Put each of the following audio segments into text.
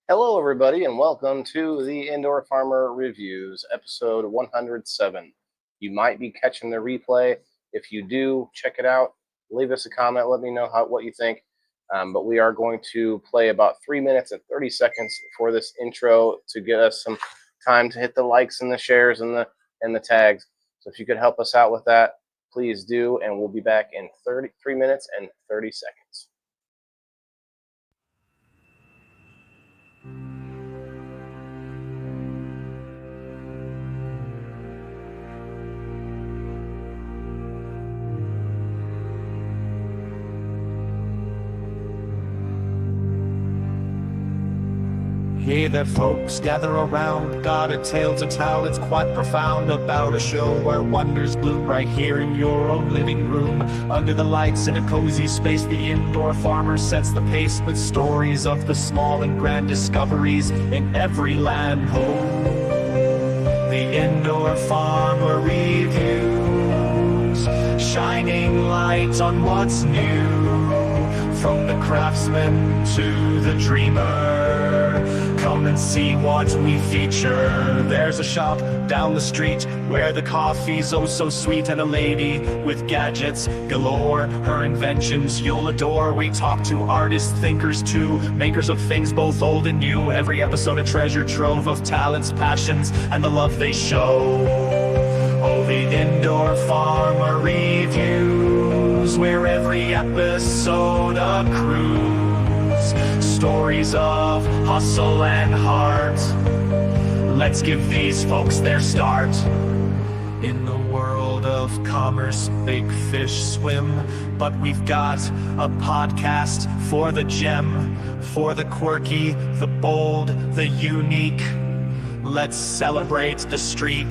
Hello, everybody, and welcome to the Indoor Farmer Reviews, episode 107. You might be catching the replay. If you do, check it out. Leave us a comment. Let me know what you think. But we are going to play about 3 minutes and 30 seconds for this intro to get us some time to hit the likes and the shares and the tags. So if you could help us out with that, please do, and we'll be back in 3 minutes and 30 seconds. Hey there folks, gather around, got a tale to tell, it's quite profound, about a show where wonders bloom right here in your own living room. Under the lights in a cozy space, the Indoor Farmer sets the pace with stories of the small and grand discoveries in every land home. The Indoor Farmer Reviews, shining light on what's new, from the craftsman to the dreamer. Come and see what we feature. There's a shop down the street where the coffee's oh so sweet, and a lady with gadgets galore. Her inventions you'll adore. We talk to artists, thinkers too, makers of things both old and new. Every episode a treasure trove of talents, passions, and the love they show. Oh, the Indoor Farmer Reviews, where every episode a cruise. Stories of hustle and heart. Let's give these folks their start. In the world of commerce, big fish swim, but we've got a podcast for the gem, for the quirky, the bold, the unique. Let's celebrate the streak.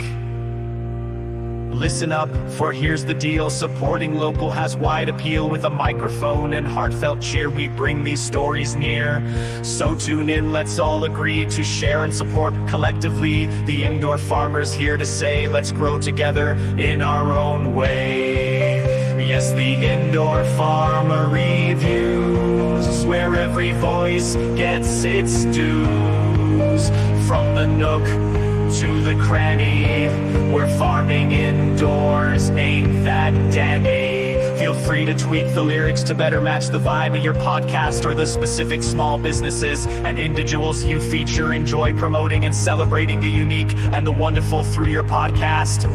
Listen up, for here's the deal. Supporting local has wide appeal. With a microphone and heartfelt cheer, we bring these stories near. So tune in, let's all agree to share and support collectively. The Indoor Farmer's here to say, let's grow together in our own way. Yes, the Indoor Farmer Reviews, where every voice gets its dues. From the nook to the cranny, we're farming indoors, ain't that dandy? Feel free to tweak the lyrics to better match the vibe of your podcast or the specific small businesses and individuals you feature. Enjoy promoting and celebrating the unique and the wonderful through your podcast.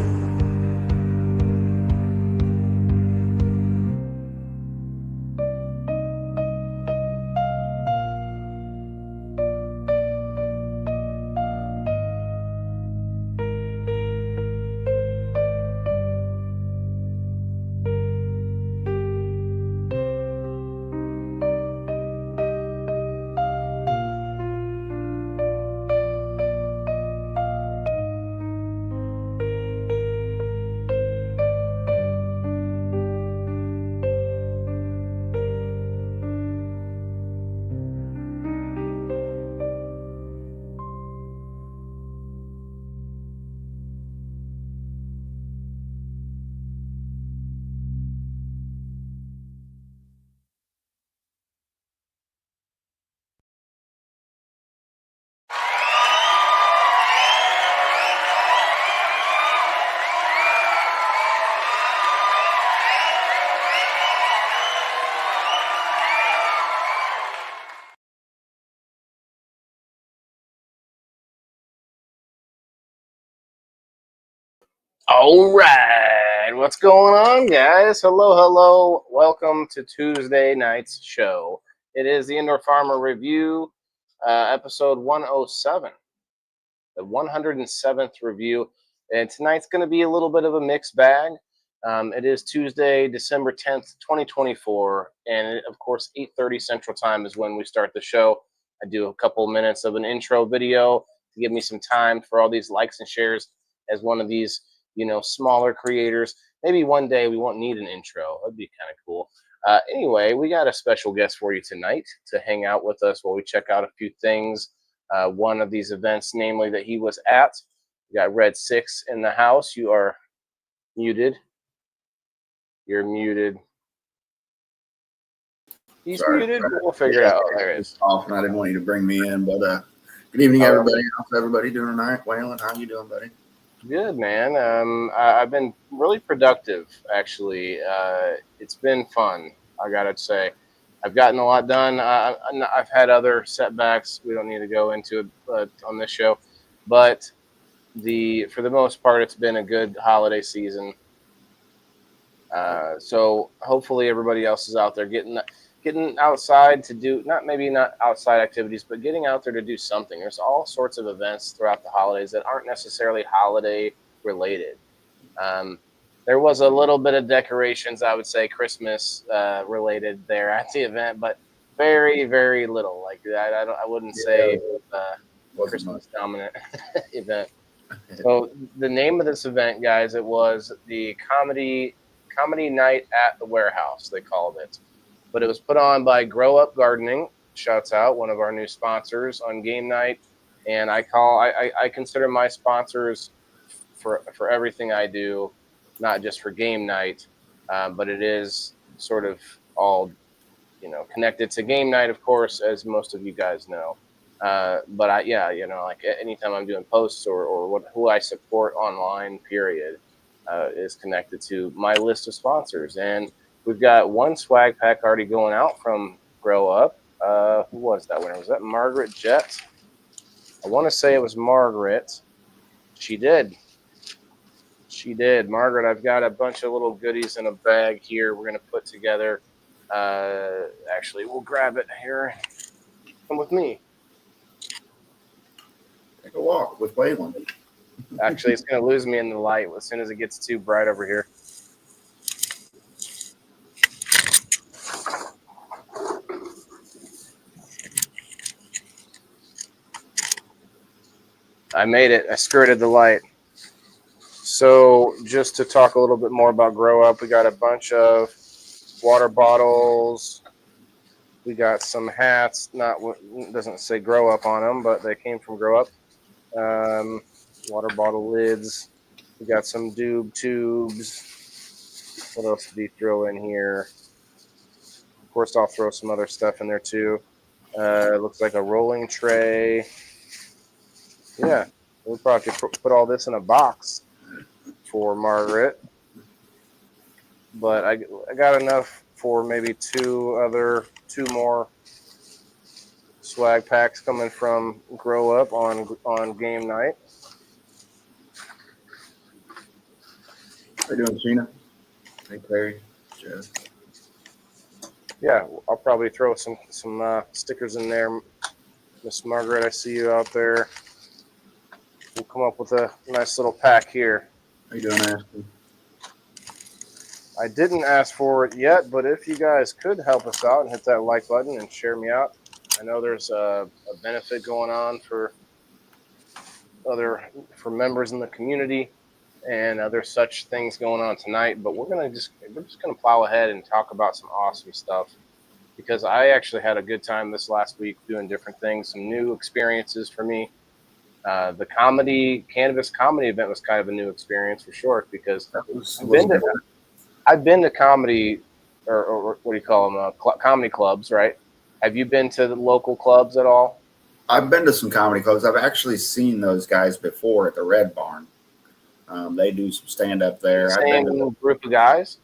All right, what's going on, guys? Hello. Welcome to Tuesday night's show. It is the Indoor Farmer Review, episode 107, the 107th review. And tonight's going to be a little bit of a mixed bag. It is Tuesday, December 10th, 2024, and of course, 8:30 Central Time is when we start the show. I do a couple minutes of an intro video to give me some time for all these likes and shares as one of these smaller creators. Maybe one day we won't need an intro. That'd be kind of cool. Anyway, we got a special guest for you tonight to hang out with us while we check out a few things. One of these events, namely, that he was at. We got Red 6 in the house. You are muted. You're muted. He's Sorry. muted, but we'll figure it out. Oh, there it is. Off, and I didn't want you to bring me in, but good evening, All right. everybody. How's everybody doing tonight? Waylon, how you doing, buddy? Good, man. I've been really productive, actually. It's been fun, I gotta say. I've gotten a lot done. I've had other setbacks. We don't need to go into it on this show, but for the most part, it's been a good holiday season. So hopefully everybody else is out there getting outside to do not outside activities, but getting out there to do something. There's all sorts of events throughout the holidays that aren't necessarily holiday related. There was a little bit of decorations, I would say Christmas related there at the event, but very, very little. Like I wouldn't say it was a Christmas dominant event. So the name of this event, guys, it was the comedy night at the warehouse, they called it. But it was put on by Grow Up Gardening. Shouts out, one of our new sponsors on game night. And I consider my sponsors for everything I do, not just for game night, but it is sort of all, connected to game night, of course, as most of you guys know. But like anytime I'm doing posts or who I support online, period, is connected to my list of sponsors. And we've got one swag pack already going out from Grow Up. Who was that winner? Was that Margaret Jett? I want to say it was Margaret. She did. Margaret, I've got a bunch of little goodies in a bag here we're going to put together. Actually, we'll grab it here. Come with me. Take a walk with Waylon. Actually, it's going to lose me in the light as soon as it gets too bright over here. I made it. I skirted the light. So just to talk a little bit more about Grow Up, we got a bunch of water bottles. We got some hats. Doesn't say Grow Up on them, but they came from Grow Up. Water bottle lids. We got some doob tubes. What else did he throw in here? Of course, I'll throw some other stuff in there too. It looks like a rolling tray. Yeah, we'll probably put all this in a box for Margaret. But I got enough for maybe two more swag packs coming from Grow Up on game night. How you doing, Sheena? Hey, Clary. Joe. Yeah, I'll probably throw some stickers in there. Miss Margaret, I see you out there. We'll come up with a nice little pack here. How you doing, Ashley? I didn't ask for it yet, but if you guys could help us out and hit that like button and share me out. I know there's a benefit going on for members in the community, and there's such things going on tonight. But we're just gonna plow ahead and talk about some awesome stuff, because I actually had a good time this last week doing different things, some new experiences for me. The cannabis comedy event was kind of a new experience for sure, because I've been to comedy or what do you call them? Comedy clubs, right? Have you been to the local clubs at all? I've been to some comedy clubs. I've actually seen those guys before at the Red Barn. They do some stand up there. Same group of guys,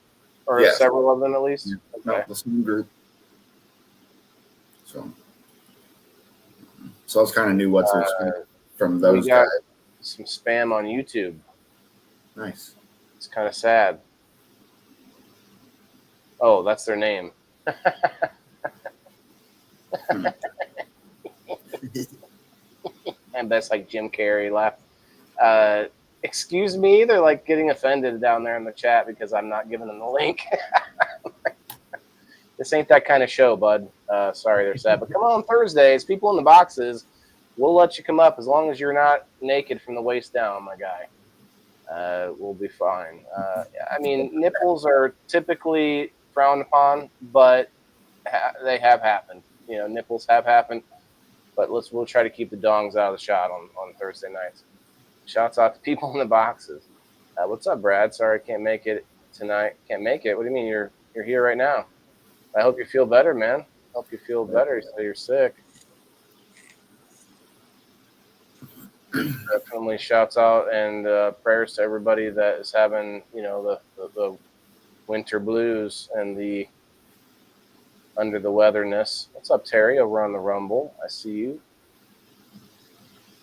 or yes. Several of them at least. Yeah. Okay. No, the same group. So I was kind of knew what to expect from those guys. Some spam on YouTube. Nice. It's kind of sad. Oh, that's their name. And that's like Jim Carrey laugh. Excuse me, they're like getting offended down there in the chat because I'm not giving them the link. This ain't that kind of show, bud. Sorry, they're sad. But come on Thursdays, people in the boxes, we'll let you come up as long as you're not naked from the waist down, my guy. We'll be fine. I mean, nipples are typically frowned upon, but they have happened. Nipples have happened. But we'll try to keep the dongs out of the shot on Thursday nights. Shouts out to people in the boxes. What's up, Brad? Sorry I can't make it tonight. Can't make it? What do you mean? You're here right now. I hope you feel better, man. Hope you feel better. So you're sick. Definitely shouts out and prayers to everybody that is having, the winter blues and the under the weatherness. What's up, Terry? Over on the Rumble. I see you.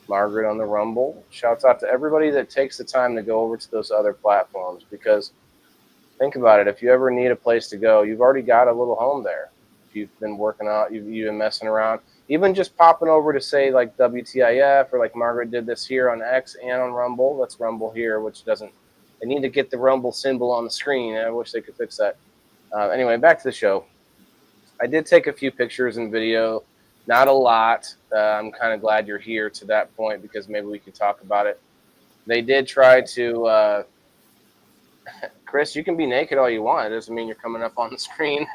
Margaret on the Rumble. Shouts out to everybody that takes the time to go over to those other platforms, because think about it. If you ever need a place to go, you've already got a little home there. If you've been working out, you've been messing around, even just popping over to say like WTIF, or like Margaret did this here on X and on Rumble. That's Rumble here, which doesn't. They need to get the Rumble symbol on the screen. I wish they could fix that. Anyway, back to the show. I did take a few pictures and video, not a lot. I'm kind of glad you're here to that point, because maybe we could talk about it. They did try to, Chris, you can be naked all you want. It doesn't mean you're coming up on the screen.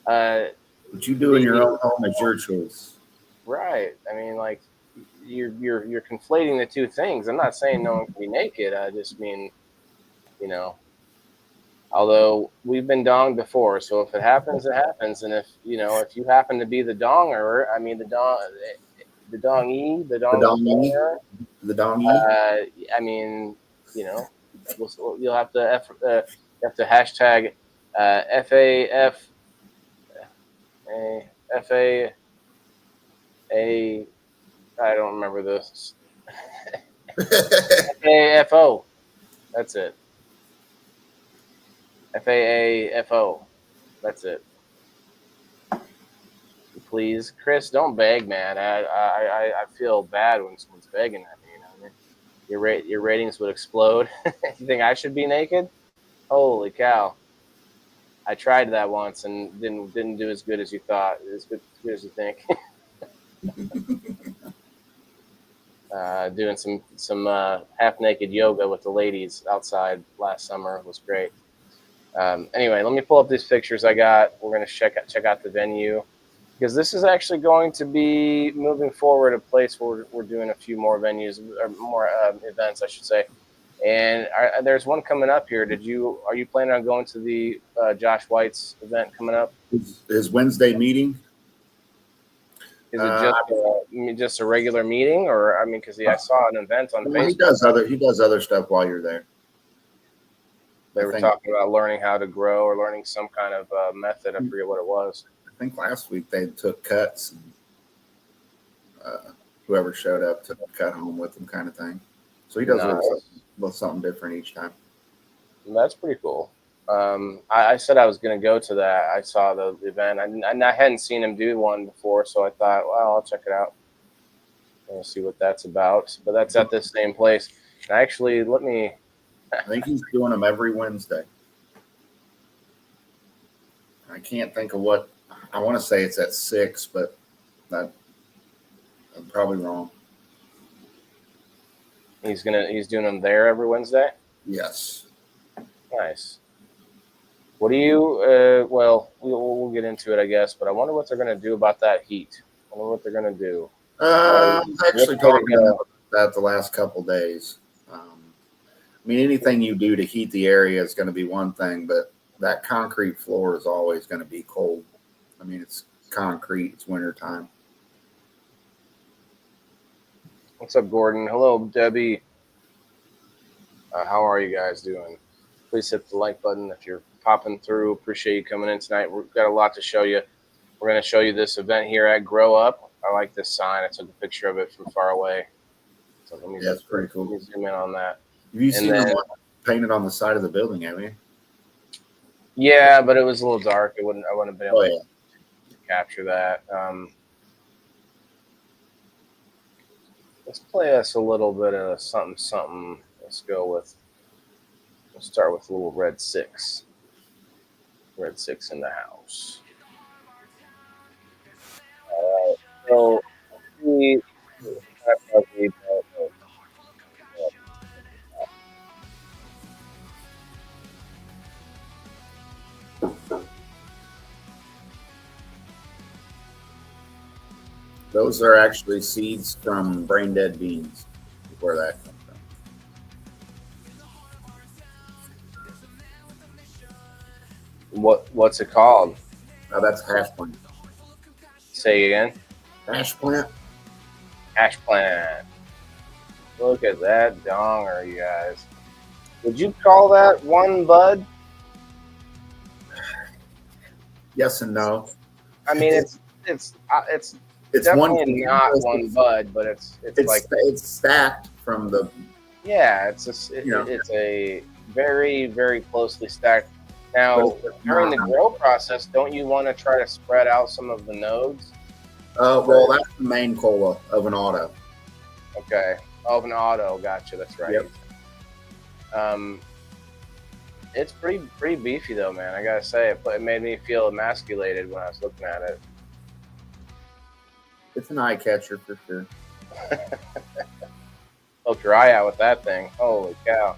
What you do in your own home is your choice. Right. I mean, like, you're conflating the two things. I'm not saying no one can be naked. I just mean, although we've been donged before, so if it happens, it happens. And if you happen to be the donger, I mean the dongy, The dongy. I mean, you'll have to hashtag FAF I don't remember this. FAFO. That's it. FAAFO. That's it. Please, Chris, don't beg, man. I feel bad when someone's begging at me. I mean, your ratings would explode. You think I should be naked? Holy cow! I tried that once and didn't do as good as you thought. As good as you think. Doing some half naked yoga with the ladies outside last summer was great. Anyway, let me pull up these pictures I got. We're going to check out the venue, because this is actually going to be moving forward a place where we're doing a few more venues, or more events, I should say. And there's one coming up here. Are you planning on going to the Josh White's event coming up? His Wednesday meeting. Is it just a regular meeting, or because I saw an event on Facebook. He does other stuff while you're there. They were talking about learning how to grow, or learning some kind of method. I forget what it was. I think last week they took cuts, and whoever showed up took a cut home with them, kind of thing. So he does a little something different each time. That's pretty cool. I said I was going to go to that. I saw the event. I hadn't seen him do one before, so I thought, well, I'll check it out. We'll see what that's about. But that's at this same place. And actually, I think he's doing them every Wednesday. I can't think of what. I want to say it's at 6, but I'm probably wrong. He's doing them there every Wednesday? Yes. Nice. What do you? Well, we'll get into it, I guess. But I wonder what they're going to do about that heat. I wonder what they're going to do. I'm actually talking about that the last couple days. I mean, anything you do to heat the area is going to be one thing, but that concrete floor is always going to be cold. I mean, it's concrete. It's wintertime. What's up, Gordon? Hello, Debbie. How are you guys doing? Please hit the like button if you're popping through. Appreciate you coming in tonight. We've got a lot to show you. We're going to show you this event here at Grow Up. I like this sign. I took a picture of it from far away. So That's pretty cool. Let me zoom in on that. Have you seen the one painted on the side of the building, have you? Yeah, but it was a little dark. I wouldn't have been able to capture that. Let's play us a little bit of something. We'll start with a little Red 6. Red 6 in the house. All right. So those are actually seeds from brain dead beans. Where that comes from. what's it called? Oh, that's hash plant. Say again. Hash plant. Hash plant. Look at that donger, you guys. Would you call that one bud? Yes and no. I mean, it's It's definitely one. not one bud, but it's like, it's stacked from the. yeah, it's Yeah. it's a very, very closely stacked. Now, But it's during the not. grow process, don't you want to try to spread out some of the nodes? Well, that's the main cola of an auto. Okay. Oh, an auto. Gotcha. That's right. Yep. It's pretty beefy though, man. I gotta say, it made me feel emasculated when I was looking at it. It's an eye catcher for sure. Poke your eye out with that thing. Holy cow!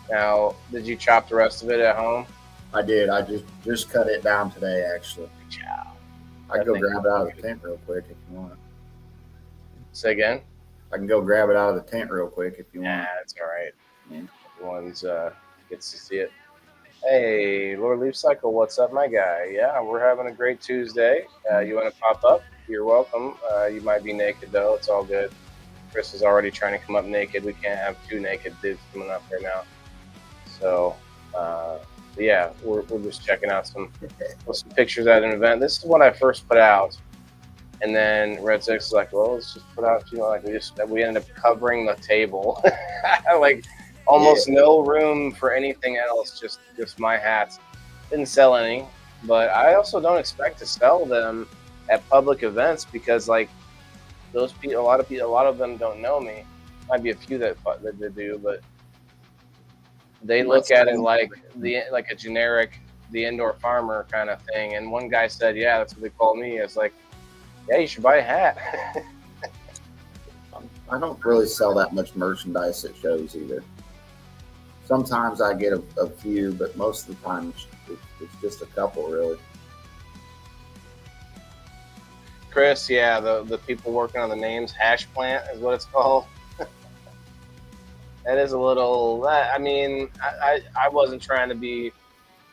Now, did you chop the rest of it at home? I did. I just cut it down today, actually. Chow. I can go grab it out of the tent real quick if you want. Say again. I can go grab it out of the tent real quick if you Nah, want. that's all right. Yeah. Everyone's gets to see it. Hey, Lord Leaf Cycle, what's up, my guy? Yeah, we're having a great Tuesday. You want to pop up? You're welcome. You might be naked though. It's all good. Chris is already trying to come up naked. We can't have two naked dudes coming up right now. So, yeah, we're just checking out some pictures at an event. This is what I first put out, and then Red Six is like, well, let's just put out, like we ended up covering the table, like almost no room for anything else, just my hats. Didn't sell any, but I also don't expect to sell them at public events because like those people, a lot of them don't know me. Might be a few that do, but they look at it like a generic, the indoor farmer kind of thing. And one guy said, "Yeah, that's what they call me." It's like, yeah, you should buy a hat. I don't really sell that much merchandise at shows either. Sometimes I get a few, but most of the time it's just a couple, really. Chris, yeah, the people working on the names, Hash Plant is what it's called. That is a little. I mean, I wasn't trying to be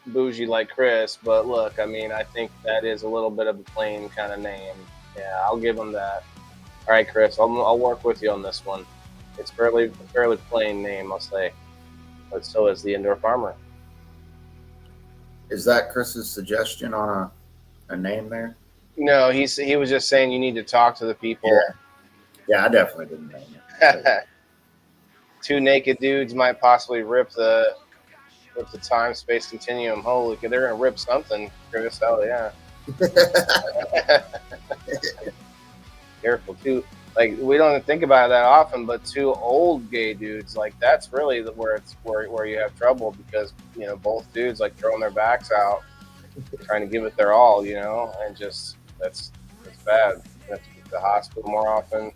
bougie like Chris, but look, I mean, I think that is a little bit of a plain kind of name. Yeah, I'll give him that. All right, Chris, I'll work with you on this one. It's fairly plain name, I'll say, but so is the Indoor Farmer. Is that Chris's suggestion on a name there? No, he was just saying you need to talk to the people. Yeah, I definitely didn't name it. Two naked dudes might possibly rip the time-space continuum. Holy, they're gonna rip something, Chris. Hell yeah. Careful too. Like we don't think about it that often, but two old gay dudes, like that's really where you have trouble because both dudes like throwing their backs out, trying to give it their all, and just that's bad. You have to get to the hospital more often.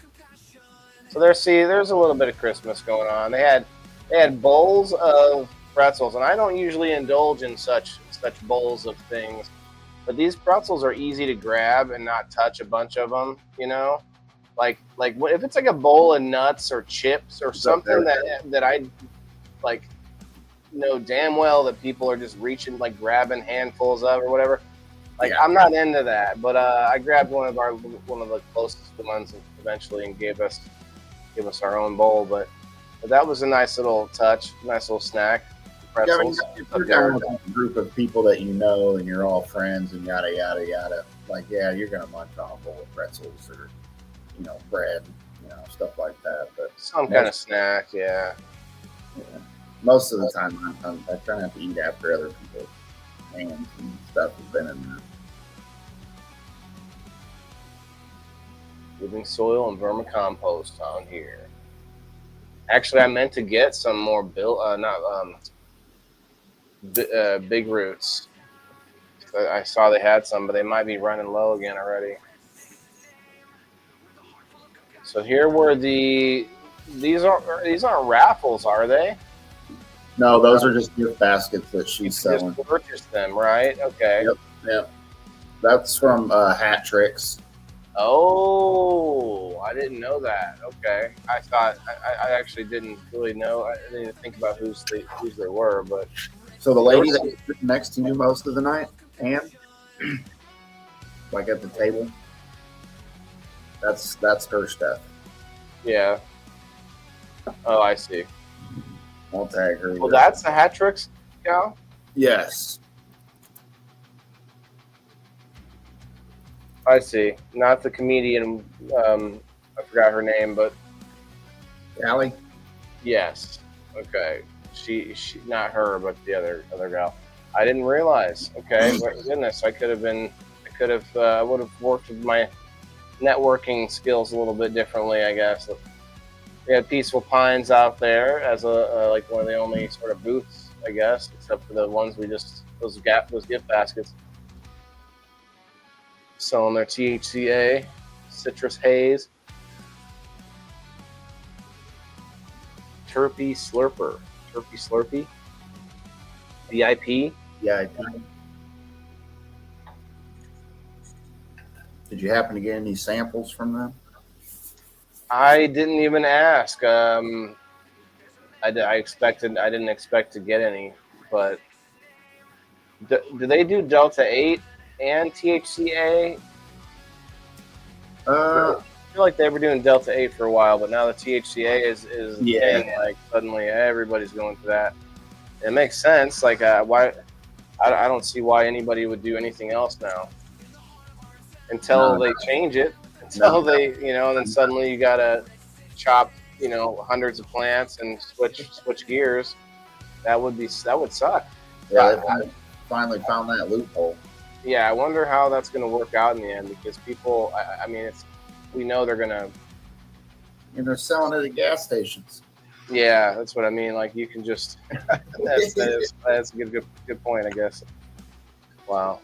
So there's a little bit of Christmas going on. They had bowls of pretzels, and I don't usually indulge in such bowls of things, but these pretzels are easy to grab and not touch a bunch of them. Like if it's like a bowl of nuts or chips or something that I like know damn well that people are just reaching, like grabbing handfuls of or whatever. Like I'm not into that, but I grabbed one of the closest ones eventually and gave us our own bowl, but that was a nice little touch, nice little snack. Pretzels. If you're down with a group of people that you know and you're all friends and yada yada yada, like you're gonna munch on a bowl of pretzels or bread, stuff like that. But some kind of snack, yeah. Most of the time, I try not to eat after other people's hands and stuff has been in there. Living soil and vermicompost on here. Actually, I meant to get some more big roots. I saw they had some, but they might be running low again already. So here were these aren't raffles, are they? No, those are just gift baskets that she's selling. Just purchased them, right? Okay. Yep. That's from Hat Tricks. Oh, I didn't know that. Okay, I thought I actually didn't really know. I didn't even think about whose they were. But so the lady that was sitting next to you most of the night, Anne, like at the table. That's her stuff. Yeah. Oh, I see. I'll tag her. Well, that's the Hat Tricks gal? Yes. I see. Not the comedian. I forgot her name, but Allie? yes. Okay. She not her, but the other gal. I didn't realize. Okay. My goodness, I would have worked with my networking skills a little bit differently, I guess. We had Peaceful Pines out there as a like one of the only sort of booths, I guess, except for the ones those gift baskets, selling their THCA, citrus haze, Terpy Slurpee, VIP. Yeah. Did you happen to get any samples from them? I didn't even ask. I didn't expect to get any, but do they do Delta 8 and THCA? I feel like they were doing Delta 8 for a while, but now the THCA is getting, like, suddenly everybody's going to that. It makes sense. Like, why? I don't see why anybody would do anything else now until they change it. Until they, and then suddenly you gotta chop, hundreds of plants and switch gears. That would suck. Yeah, I finally found that loophole. Yeah, I wonder how that's going to work out in the end, because people, we know they're going to. And they're selling it at gas stations. Yeah, that's what I mean. Like, you can just, that's a good point, I guess. Wow.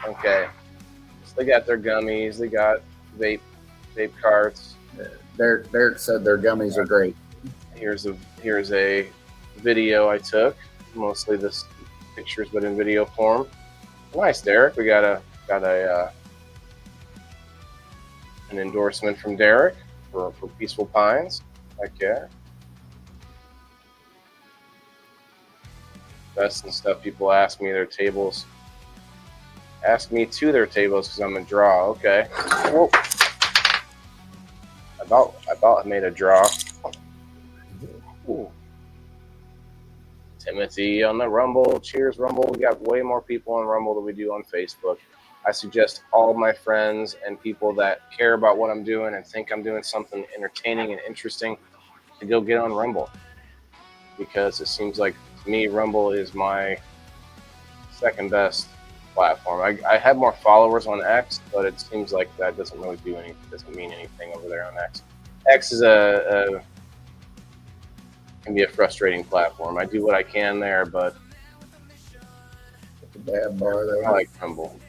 Okay. So they got their gummies, they got vape carts. Derek said their gummies are great. Here's a video I took, mostly this pictures, but in video form. Nice, Derek. We got an endorsement from Derek for Peaceful Pines. Heck yeah. Best and stuff. People ask me their tables. Ask me to their tables because I'm a draw. Okay. Whoa. I thought I made a draw. Ooh. Timothy on the Rumble. Cheers, Rumble. We got way more people on Rumble than we do on Facebook. I suggest all my friends and people that care about what I'm doing and think I'm doing something entertaining and interesting to go get on Rumble, because it seems like, to me, Rumble is my second best platform. I have more followers on X, but it seems like that doesn't really doesn't mean anything over there on X. X is can be a frustrating platform. I do what I can there, but The dab bar there. I like Rumble.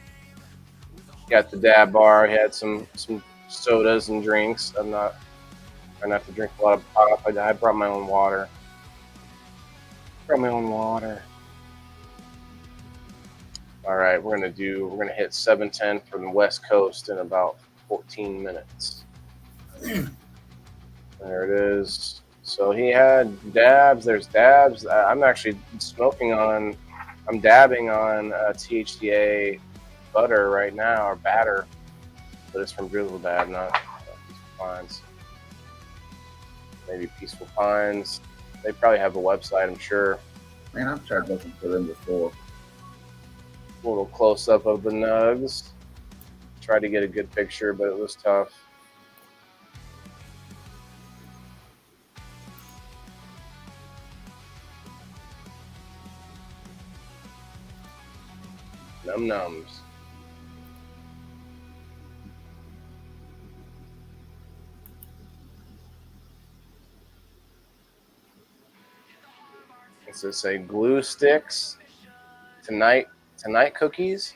Got the dab bar. Had some sodas and drinks. I'm not trying not to drink a lot of pop. I brought my own water. All right, we're gonna hit 710 from the West Coast in about 14 minutes. There it is. So he had dabs. There's dabs. I'm actually I'm dabbing on THCA butter right now, or batter, but it's from Drizzle Dab, not Peaceful Pines. Maybe Peaceful Pines. They probably have a website, I'm sure. Man, I've tried looking for them before. A little close up of the nugs. Tried to get a good picture, but it was tough. Nums. Does it say glue sticks? Tonight cookies?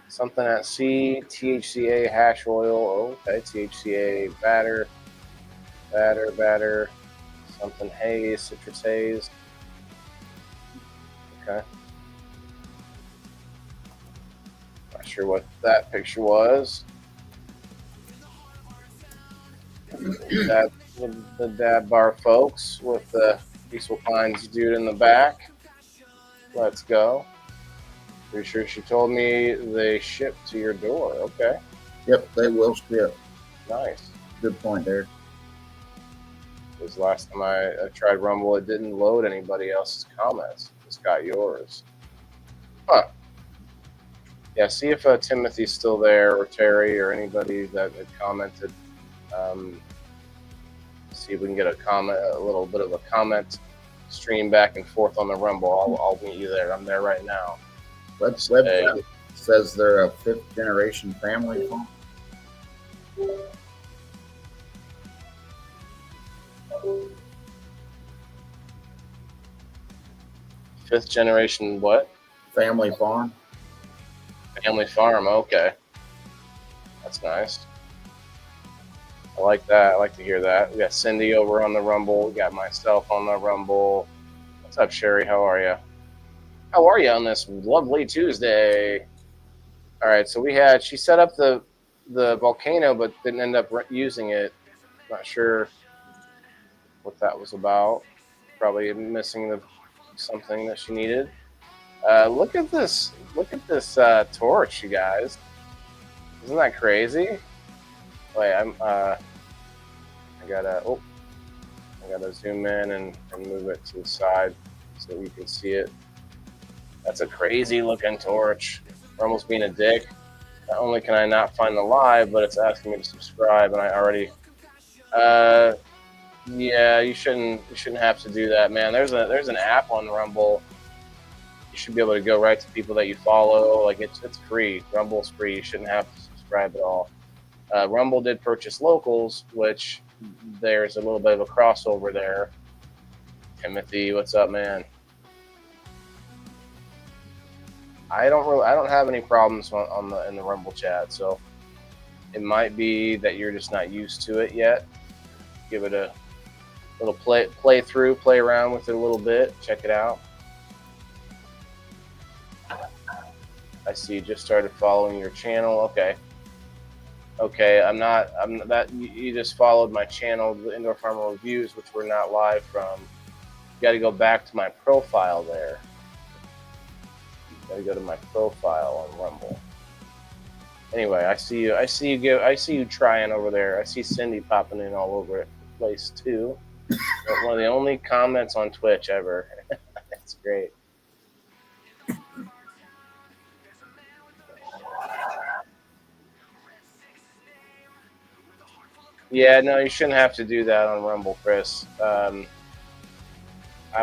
Something at C, THCA hash oil. Oh, okay, THCA batter. Something haze, citrus haze. Okay. Not sure what that picture was. That the dab bar folks with the Peaceful Pines dude in the back. Let's go. Pretty sure she told me they ship to your door. Okay, Yep, they will ship. nice. Good point there. Because last time I tried Rumble, it didn't load anybody else's comments. It just got yours. Huh. Yeah, see if Timothy's still there, or Terry, or anybody that had commented. See if we can get a little bit of a comment stream back and forth on the Rumble. I'll meet you there. I'm there right now. Website says they're a 5th generation family farm. Fifth generation what? Family farm. Family farm. Okay, that's nice. I like that. I like to hear that. We got Cindy over on the Rumble. We got myself on the Rumble. What's up, Sherry? How are you? How are you on this lovely Tuesday? All right, so she set up the volcano, but didn't end up using it. Not sure what that was about. Probably missing something that she needed. Look at this! Look at this torch, you guys. Isn't that crazy? Wait, I gotta zoom in and move it to the side so you can see it. That's a crazy looking torch. We're almost being a dick. Not only can I not find the live, but it's asking me to subscribe, and I already. Yeah, you shouldn't have to do that, man. There's an app on Rumble. You should be able to go right to people that you follow. Like it's free. Rumble's free. You shouldn't have to subscribe at all. Rumble did purchase Locals, which there's a little bit of a crossover there. Timothy, what's up, man? I don't have any problems in the Rumble chat, so it might be that you're just not used to it yet. Give it a little play through, play around with it a little bit, check it out. I see you just started following your channel. Okay, you just followed my channel, the Indoor Farmer Reviews, which we're not live from. You got to go back to my profile there. You got to go to my profile on Rumble. Anyway, I see you trying over there. I see Cindy popping in all over the place too. One of the only comments on Twitch ever. That's great. Yeah, no, you shouldn't have to do that on Rumble, Chris. I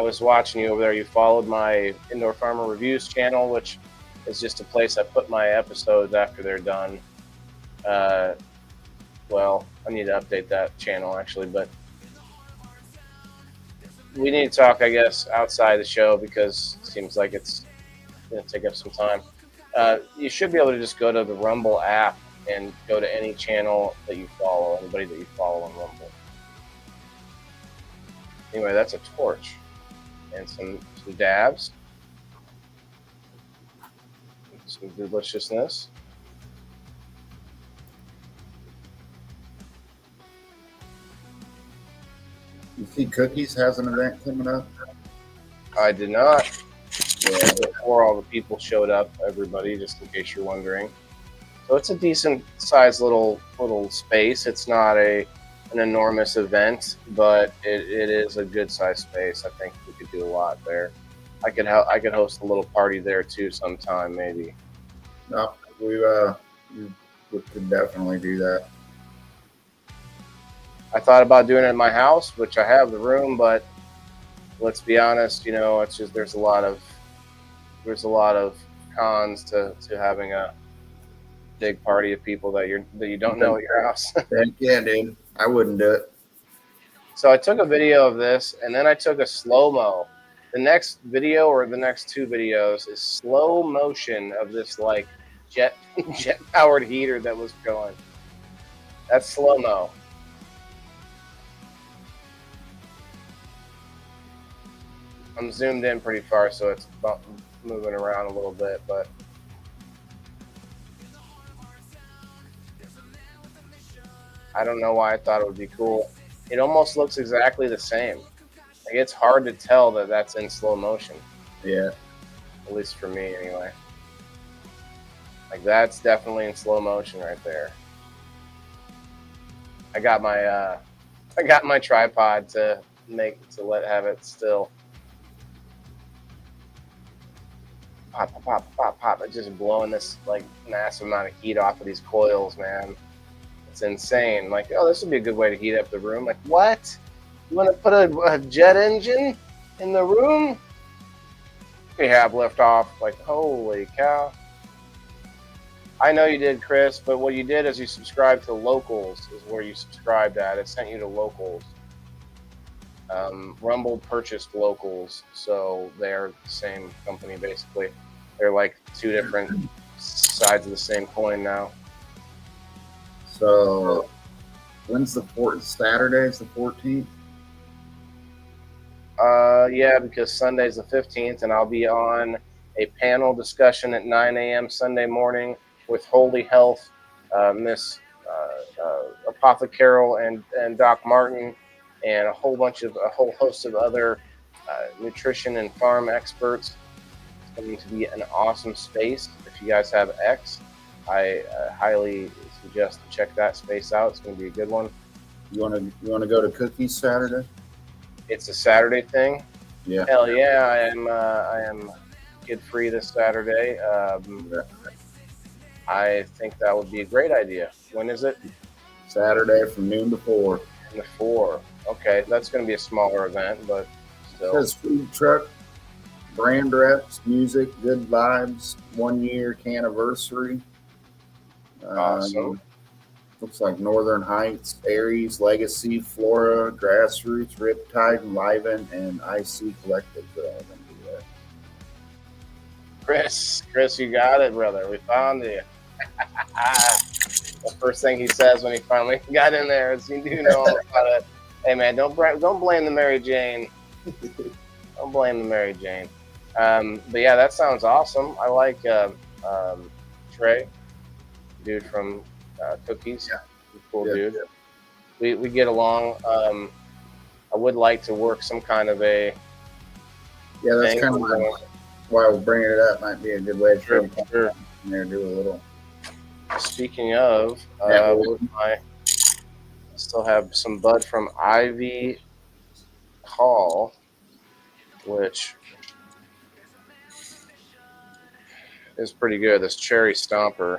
was watching you over there. You followed my Indoor Farmer Reviews channel, which is just a place I put my episodes after they're done. Well, I need to update that channel, actually, but we need to talk, I guess, outside the show because it seems like it's going to take up some time. You should be able to just go to the Rumble app and go to any channel that you follow, anybody that you follow on Rumble. Anyway, that's a torch and some dabs, some deliciousness. You see Cookies has an event coming up? I did not. Yeah, before all the people showed up, everybody, just in case you're wondering. So it's a decent sized little space. It's not an enormous event, but it is a good sized space. I think we could do a lot there. I could host a little party there too sometime, maybe. No, we could definitely do that. I thought about doing it in my house, which I have the room, but let's be honest, it's just there's a lot of cons to having a big party of people that you don't know at your house. Heck yeah, dude. I wouldn't do it. So I took a video of this, and then I took a slow-mo. The next video, or the next two videos, is slow motion of this like jet powered heater that was going. That's slow-mo. I'm zoomed in pretty far, so it's moving around a little bit, but I don't know why I thought it would be cool. It almost looks exactly the same. Like, it's hard to tell that that's in slow motion. Yeah. At least for me, anyway. Like that's definitely in slow motion right there. I got my tripod to have it still. Pop, pop, pop, pop, pop. It's just blowing this like massive amount of heat off of these coils, man. It's insane. Like, oh, this would be a good way to heat up the room. Like, what? You want to put a jet engine in the room? We have liftoff. Like, holy cow. I know you did, Chris, but what you did is you subscribed to Locals, is where you subscribed at. It sent you to Locals. Rumble purchased Locals, so they're the same company, basically. They're like two different sides of the same coin now. So, when's the 4th? Saturday's the 14th? Yeah, because Sunday's the 15th, and I'll be on a panel discussion at 9 a.m. Sunday morning with Holy Health, Miss Apothecary and Doc Martin, and a whole host of other nutrition and farm experts. It's going to be an awesome space. If you guys have X, I highly suggest to check that space out. It's going to be a good one. You want to go to Cookies Saturday? It's a Saturday thing. Yeah. Hell yeah, I am kid free this Saturday. I think that would be a great idea. When is it? Saturday from noon to 4. In the 4. Okay, that's going to be a smaller event, but still. It says food truck, brand reps, music, good vibes, 1 year anniversary. Awesome. Looks like Northern Heights, Aries, Legacy, Flora, Grassroots, Riptide, Enliven, and IC Collective are all going to be there. Chris, you got it, brother. We found you. The first thing he says when he finally got in there is, "You do know all about it." Hey, man, don't blame the Mary Jane. Don't blame the Mary Jane. But yeah, that sounds awesome. I like Trey, dude from Cookies. Yeah. Cool dude. Yeah. We get along. I would like to work some kind of a. Yeah, that's kind of why we're bringing it up. Might be a good way to Sure. in there, do a little. Speaking of, I still have some bud from Ivy Hall, which is pretty good. This cherry stomper.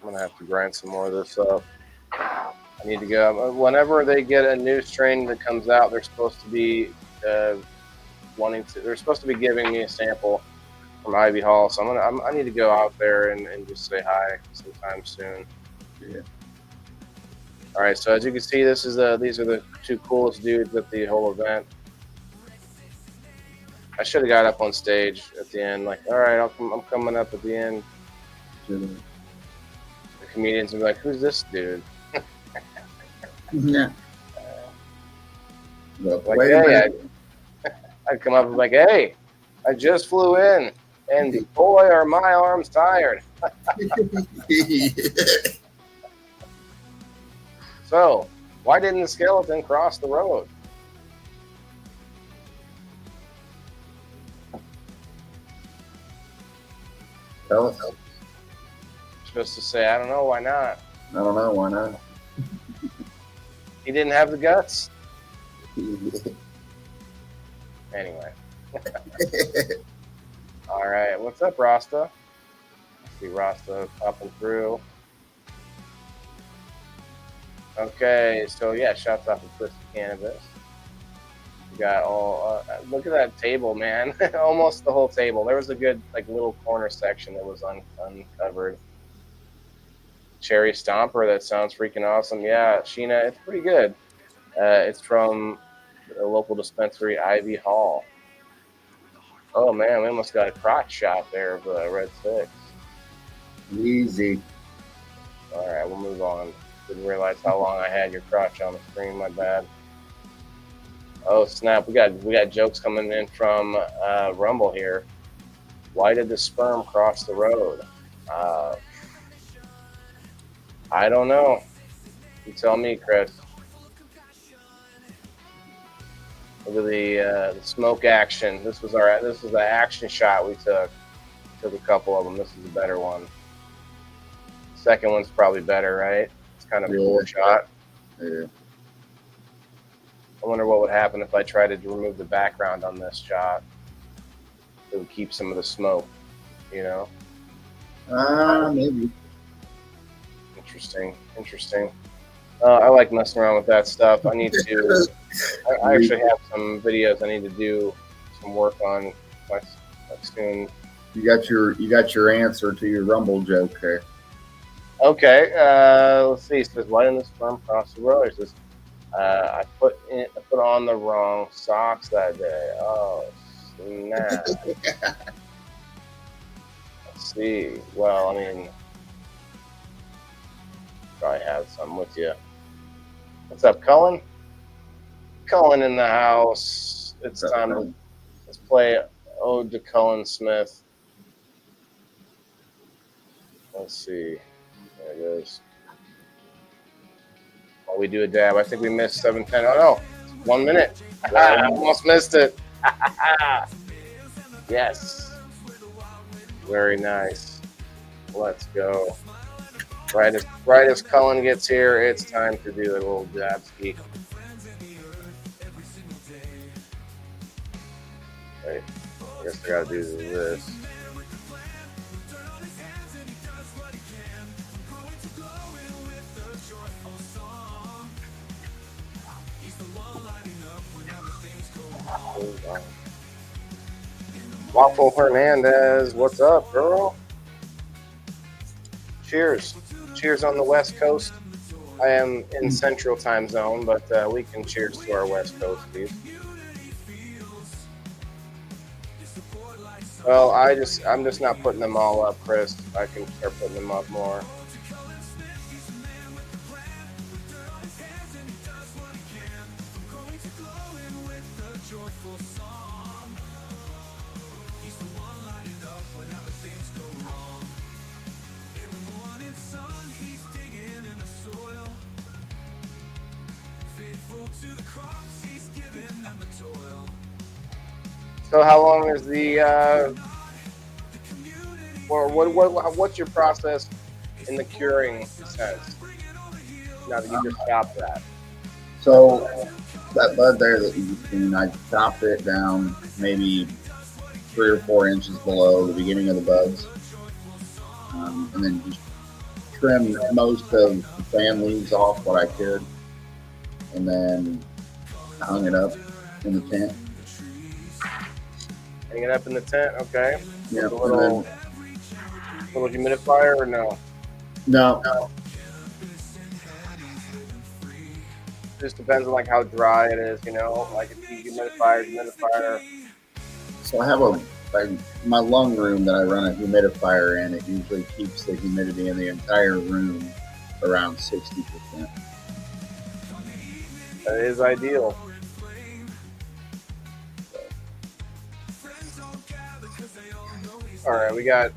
I'm gonna have to grind some more of this up. I need to go. Whenever they get a new strain that comes out, they're supposed to be They're supposed to be giving me a sample from Ivy Hall. So I need to go out there and just say hi sometime soon. Yeah. All right. So as you can see, these are the two coolest dudes at the whole event. I should have got up on stage at the end. Like, all right, I'm coming up at the end. The comedians would be like, "Who's this dude?" Yeah. Like, hey, I'd come up and be like, "Hey, I just flew in, and boy, are my arms tired." So, why didn't the skeleton cross the road? Tell us. Supposed to say, "I don't know, why not?" I don't know, why not? He didn't have the guts. Anyway. All right, what's up, Rasta? I see Rasta popping through. Okay, so yeah, shouts out to Twisted Cannabis. We got all. Look at that table, man! Almost the whole table. There was a good little corner section that was uncovered. Cherry Stomper, that sounds freaking awesome. Yeah, Sheena, it's pretty good. It's from a local dispensary, Ivy Hall. Oh man, we almost got a crotch shot there of Red 6. Easy. All right, we'll move on. Didn't realize how long I had your crotch on the screen. My bad. Oh snap! We got jokes coming in from Rumble here. Why did the sperm cross the road? I don't know. You tell me, Chris. Look at the smoke action. This was the action shot we took. Took a couple of them. This is a better one. Second one's probably better, right? It's kind of a cool shot. Yeah. I wonder what would happen if I tried to remove the background on this shot. It would keep some of the smoke, you know? Maybe. Interesting. I like messing around with that stuff. I need to. I actually have some videos I need to do some work on like soon. You got your answer to your Rumble joke there. Okay, let's see. It says, "Why didn't this firm cross the road?" It says, I put on the wrong socks that day. Oh snap! Let's see. Well, I mean, probably have some with you. What's up, Cullen? Cullen in the house. It's time to let's play Ode to Cullen Smith. Let's see. There it is. While we do a dab, I think we missed 7:10. Oh no, 1 minute. I almost missed it. Yes. Very nice. Let's go. Right as Cullen gets here, it's time to do a little dab ski. Wait, I guess I gotta do this. Waffle Hernandez, what's up, girl? Cheers on the West Coast. I am in Central Time Zone, but we can cheers to our West Coast, please. Well, I'm just not putting them all up, Chris. I can start putting them up more. So how long is the or what's your process in the curing sense? Now that you just chopped that. So that bud there that you've seen, I chopped it down maybe 3 or 4 inches below the beginning of the buds, and then just trimmed most of the fan leaves off what I could, and then hung it up in the tent. Hang it up in the tent, okay. Yeah, a little humidifier or no? No. Just depends on like how dry it is, you know. Like if you humidifier. So I have my lung room that I run a humidifier in. It usually keeps the humidity in the entire room around 60%. That is ideal. All right, we got,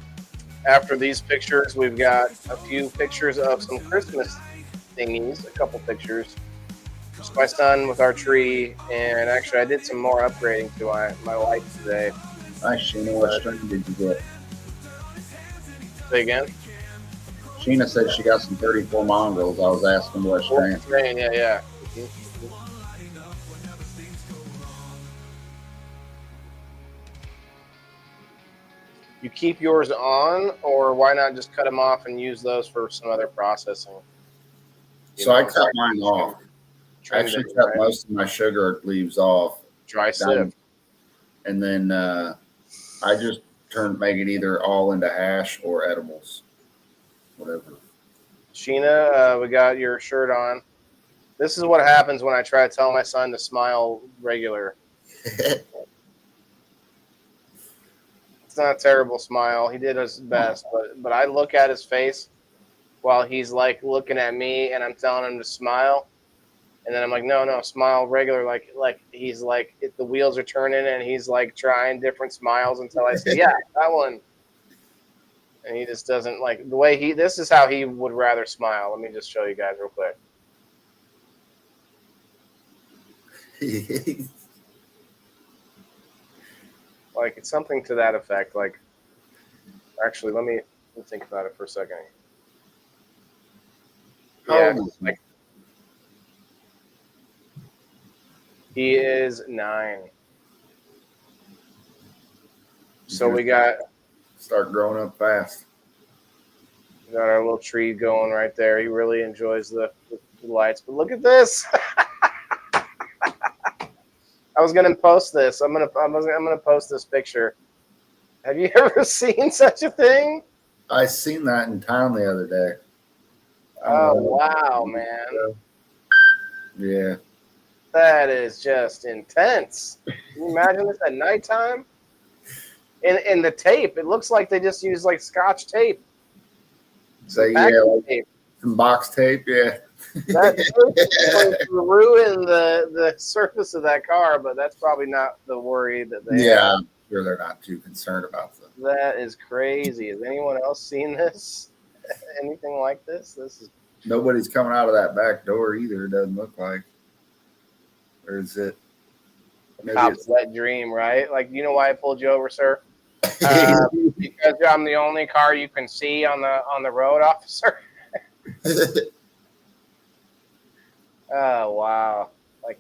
after these pictures, we've got a few pictures of some Christmas thingies, a couple pictures. Just my son with our tree, and actually I did some more upgrading to my light today. Hi, Sheena. What string did you get? Say again? Sheena said she got some 34 mongrels. I was asking what strain. Yeah. You keep yours on, or why not just cut them off and use those for some other processing? I cut mine off. I actually cut most of my sugar leaves off. Dry sieve. And then I just make it either all into hash or edibles. Whatever. Sheena, we got your shirt on. This is what happens when I try to tell my son to smile regular. It's not a terrible smile. He did his best, but I look at his face while he's like looking at me, and I'm telling him to smile, and then I'm like, no, smile regular, like he's like, if the wheels are turning, and he's like trying different smiles until I say, yeah, that one, and he just doesn't like the way this is how he would rather smile. Let me just show you guys real quick. Like it's something to that effect. Like, actually, let me think about it for a second. Yeah, old is he? like he is 9. So we got Start growing up fast. our little tree going right there. He really enjoys the lights. But look at this. I was gonna post this. I'm gonna post this picture. Have you ever seen such a thing? I seen that in town the other day. Oh wow, man. Yeah. That is just intense. Can you imagine this at nighttime? In the tape, it looks like they just use like Scotch tape. So Packing like tape. some box tape, yeah. That tape will ruin the surface of that car, but that's probably not the worry that they Yeah, have. I'm sure they're not too concerned about them. That is crazy. Has anyone else seen this? Anything like this? This is Nobody's coming out of that back door either, it doesn't look like. Or is it? Maybe cop's it's wet dream, right? Like, you know why I pulled you over, sir? Because I'm the only car you can see on the road, officer. Oh wow! Like,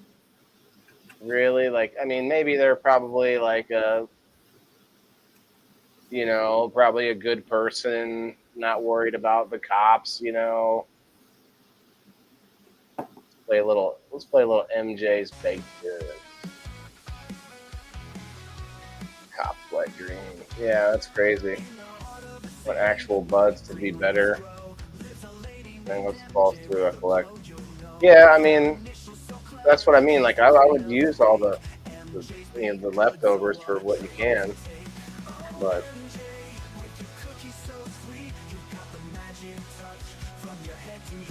really? Like, I mean, maybe they're probably like probably a good person, not worried about the cops. Let's play a little MJ's Baked Goods. Cop's wet dream. Yeah, that's crazy. Want actual buds to be better. Then let's fall through a collect. Yeah, I mean, that's what I mean. Like, I would use all the leftovers for what you can, but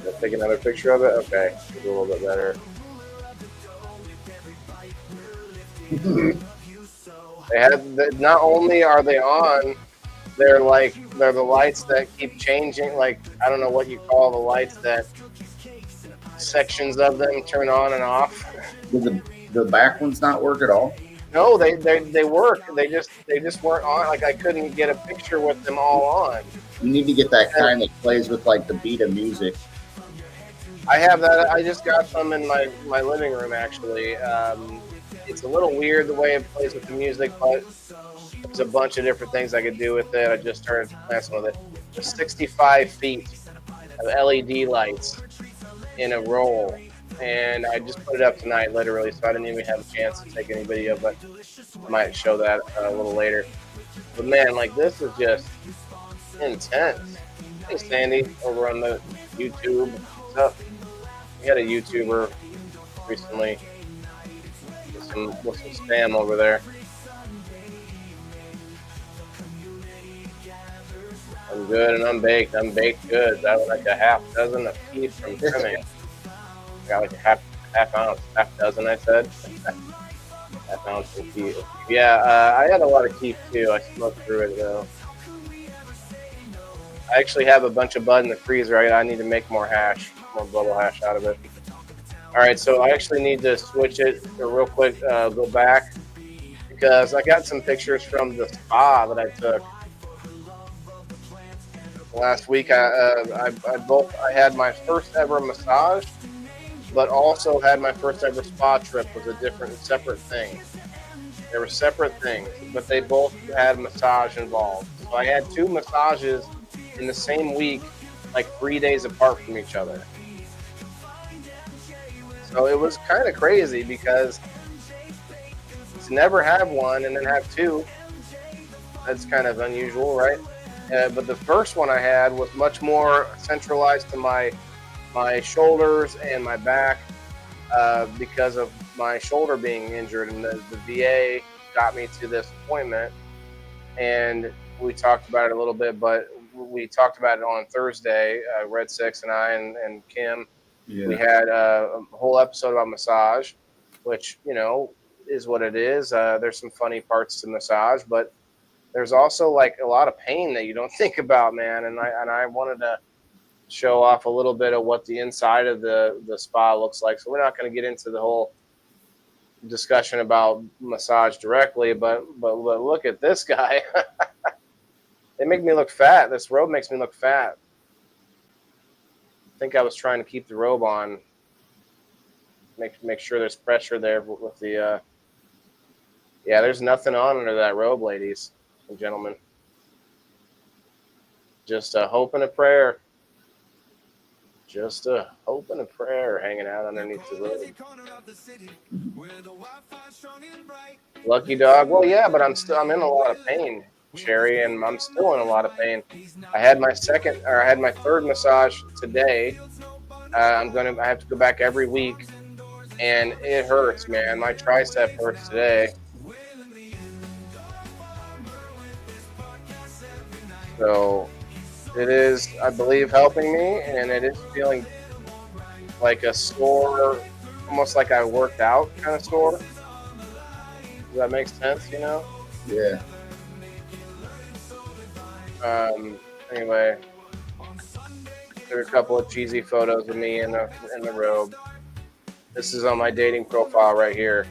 let's take another picture of it. Okay, it's a little bit better. They have not only are they on, they're the lights that keep changing. Like, I don't know what you call the lights that sections of them turn on and off. Did the back ones not work at all? No, they work. They just weren't on. Like, I couldn't get a picture with them all on. You need to get that kind that plays with like the beat of music. I have that. I just got some in my living room, actually. It's a little weird the way it plays with the music, but there's a bunch of different things I could do with it. I just started messing with it. There's 65 feet of LED lights in a roll, and I just put it up tonight, literally, so I didn't even have a chance to take any video, but I might show that a little later. But man, like, this is just intense. Hey, Sandy, over on the YouTube stuff. We had a YouTuber recently with some spam over there. I'm good and I'm baked. I'm baked goods. I have like a half dozen of keef from trimming. I got like a half dozen, I said. Half ounce of keef. Yeah, I had a lot of keef too. I smoked through it though. I actually have a bunch of bud in the freezer. I need to make more bubble hash out of it. All right, so I actually need to switch it real quick, go back, because I got some pictures from the spa that I took last week. I had my first ever massage, but also had my first ever spa trip. Was a separate thing. They were separate things, but they both had massage involved. So I had 2 massages in the same week, like 3 days apart from each other. So it was kind of crazy because to never have one and then have 2, that's kind of unusual, right? But the first one I had was much more centralized to my shoulders and my back because of my shoulder being injured. And the VA got me to this appointment, and we talked about it a little bit, but we talked about it on Thursday, Red Six and I and Kim. Yeah. We had a whole episode about massage, which, is what it is. There's some funny parts to massage, but there's also like a lot of pain that you don't think about, man. And I wanted to show off a little bit of what the inside of the spa looks like. So we're not going to get into the whole discussion about massage directly, but look at this guy. They make me look fat. This robe makes me look fat. think I was trying to keep the robe on, make sure there's pressure there with the. Yeah, there's nothing on under that robe, ladies and gentlemen. Just a hope and a prayer. Just a hope and a prayer hanging out underneath the robe. Lucky dog. Well, yeah, but I'm in a lot of pain, Sherry, and I'm still in a lot of pain. I had my third massage today. I have to go back every week, and it hurts, man. My tricep hurts today. So it is, I believe, helping me, and it is feeling like a sore, almost like I worked out kind of sore. Does that make sense, you know? Yeah. Anyway, there are a couple of cheesy photos of me in the robe. This is on my dating profile right here.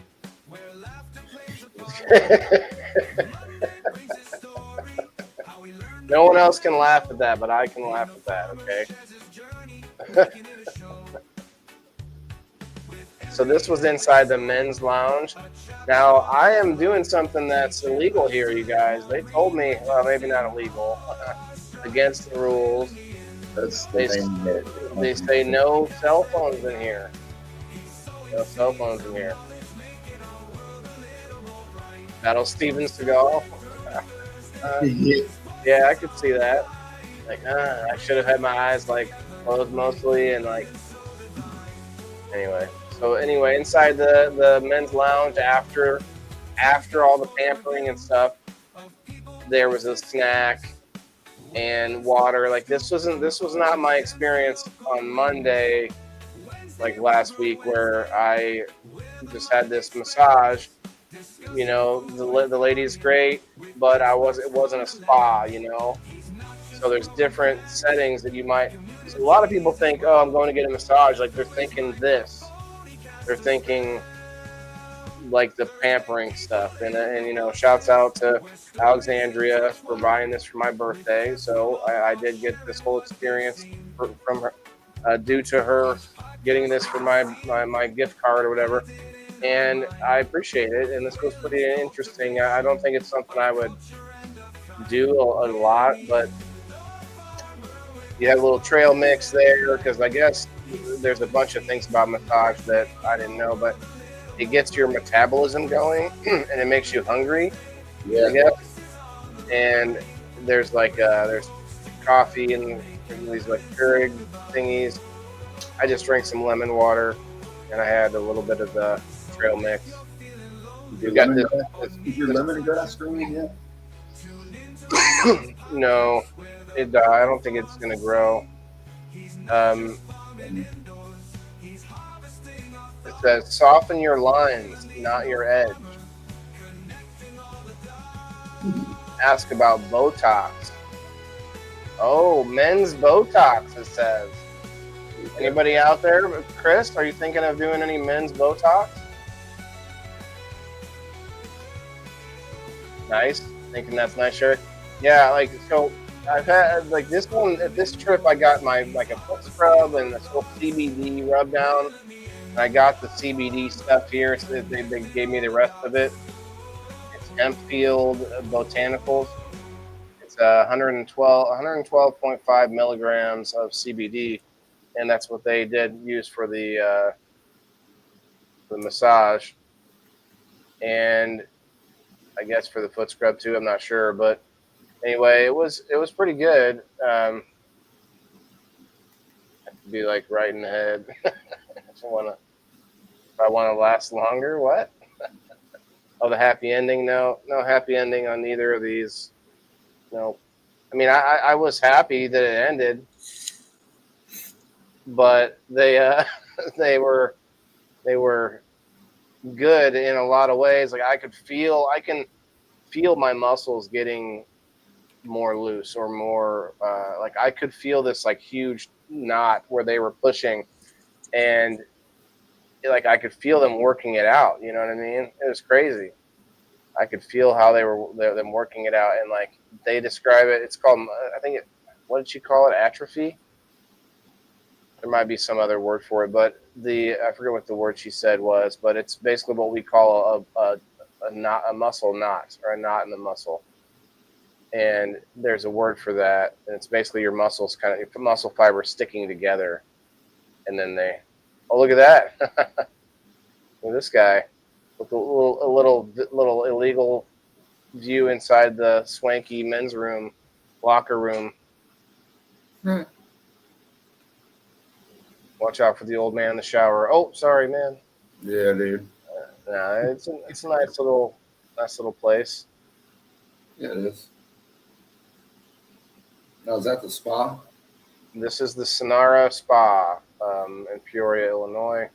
No one else can laugh at that, but I can laugh at that, okay? So this was inside the men's lounge. Now, I am doing something that's illegal here, you guys. They told me, well, maybe not illegal, against the rules. They say no cell phones in here. No cell phones in here. That'll Steven Seagal. Yeah, I could see that. Like, I should have had my eyes like closed mostly, and like. Anyway, inside the men's lounge, after all the pampering and stuff, there was a snack and water. Like this was not my experience on Monday, like last week, where I just had this massage. You know, the lady's great, but it wasn't a spa, you know. So there's different settings that you might. So a lot of people think, oh, I'm going to get a massage. Like they're thinking this. They're thinking like the pampering stuff. And you know, shouts out to Alexandria for buying this for my birthday. So I did get this whole experience from her, due to her getting this for my gift card or whatever. And I appreciate it. And this was pretty interesting. I don't think it's something I would do a lot, but you have a little trail mix there because I guess there's a bunch of things about massage that I didn't know, but it gets your metabolism going and it makes you hungry. Yeah. I guess. And there's like there's coffee and these like Keurig thingies. I just drank some lemon water and I had a little bit of the trail mix. Is your lemongrass growing yet? No, I don't think it's gonna grow. It says soften your lines, not your edge. Ask about Botox. Oh, men's Botox, it says. Anybody out there? Chris, are you thinking of doing any men's Botox? Nice. Thinking that's nice, sure. Yeah, like, so I've had, like, this trip I got a foot scrub and this whole CBD rub down. And I got the CBD stuff here, so they gave me the rest of it. It's Hempfield Botanicals. It's 112.5 milligrams of CBD, and that's what they did use for the massage, and I guess for the foot scrub too. I'm not sure, but anyway, it was pretty good. I have to be like right in the head. If I want to last longer, what? Oh, the happy ending? No happy ending on either of these. No, I mean, I was happy that it ended, but they were good in a lot of ways. Like I can feel my muscles getting more loose or more like I could feel this like huge knot where they were pushing, and like I could feel them working it out. You know what I mean? It was crazy. I could feel how them working it out, and like they describe it. It's called what did she call it? Atrophy. There might be some other word for it, but I forget what the word she said was, but it's basically what we call a muscle knot, or a knot in the muscle. And there's a word for that, and it's basically your muscles your muscle fibers sticking together, and then oh, look at that. Look at this guy with a little illegal view inside the swanky men's room, locker room. Watch out for the old man in the shower. Oh, sorry, man. Yeah, dude. Nah, it's a nice little place. Yeah, it is. Now, is that the spa? This is the Sonara Spa in Peoria, Illinois.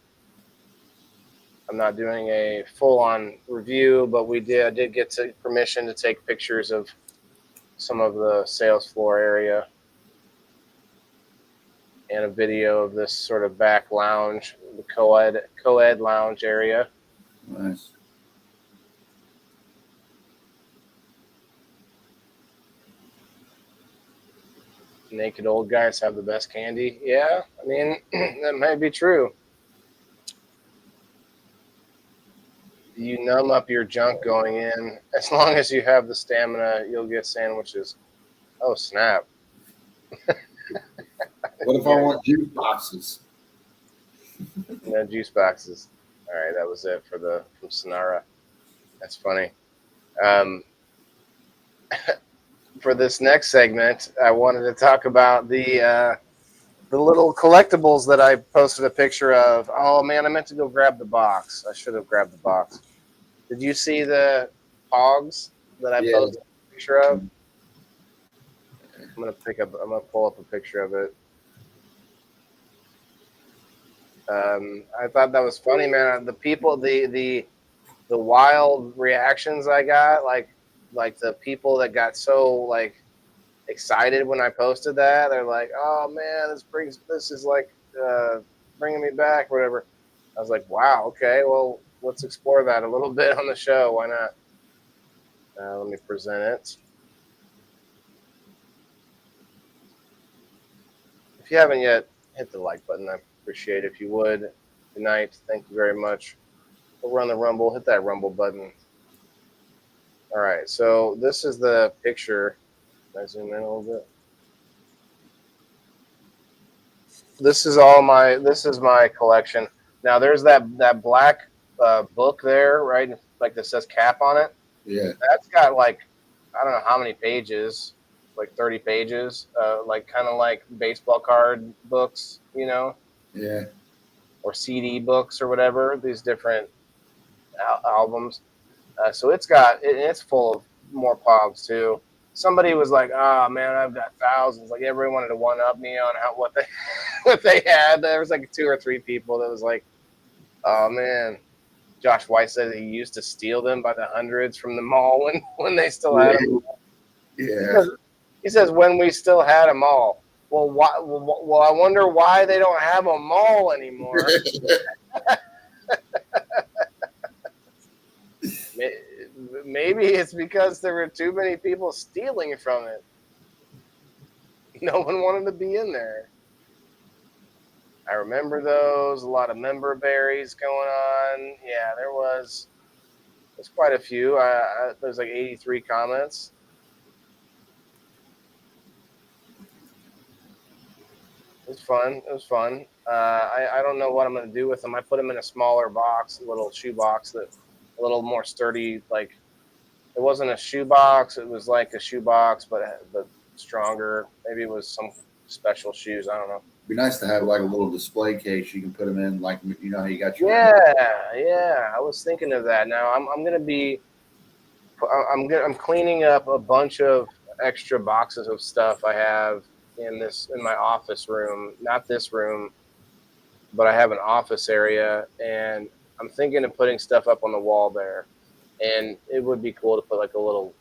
I'm not doing a full-on review, but I did get permission to take pictures of some of the sales floor area and a video of this sort of back lounge, the co-ed lounge area. Nice. Naked old guys have the best candy. Yeah, I mean, that might be true. You numb up your junk going in. As long as you have the stamina, you'll get sandwiches. Oh, snap. What if I want juice boxes? No juice boxes. All right, that was it from Sonara. That's funny. For this next segment, I wanted to talk about the little collectibles that I posted a picture of. Oh man, I meant to go grab the box. I should have grabbed the box. Did you see the Pogs that I posted a picture of? I'm gonna pull up a picture of it. I thought that was funny, man. The people, the wild reactions I got, like the people that got so like excited when I posted that. They're like, "Oh man, this is like bringing me back," or whatever. I was like, "Wow, okay, well, let's explore that a little bit on the show. Why not?" Let me present it. If you haven't yet, hit the like button. I appreciate it if you would. Good night. Thank you very much. Over on the Rumble, hit that Rumble button. All right, so this is the picture. Can I zoom in a little bit? This is my collection. Now there's that black book there, right? Like that says Cap on it. Yeah. That's got like, I don't know how many pages, like 30 pages, like kind of like baseball card books, you know? Yeah. Or CD books or whatever, these different albums. So it's full of more Pogs too. Somebody was like, "Oh man, I've got thousands." Like everyone wanted to one up me on what they had. There was like 2 or 3 people that was like, "Oh man." Josh White said he used to steal them by the hundreds from the mall when they still had them. Yeah. He says when we still had them all. Well, why? Well, I wonder why they don't have a mall anymore. Maybe it's because there were too many people stealing from it. No one wanted to be in there. I remember those. A lot of member berries going on. Yeah, there's quite a few. There's like 83 comments. It was fun. I don't know what I'm going to do with them. I put them in a smaller box, a little shoe box a little more sturdy. Like it wasn't a shoe box. It was like a shoe box, but stronger. Maybe it was some special shoes. I don't know. It'd be nice to have like a little display case you can put them in, like you know how you got your. Yeah. I was thinking of that. Now I'm cleaning up a bunch of extra boxes of stuff I have in my office room. Not this room, but I have an office area, and I'm thinking of putting stuff up on the wall there. And it would be cool to put like a little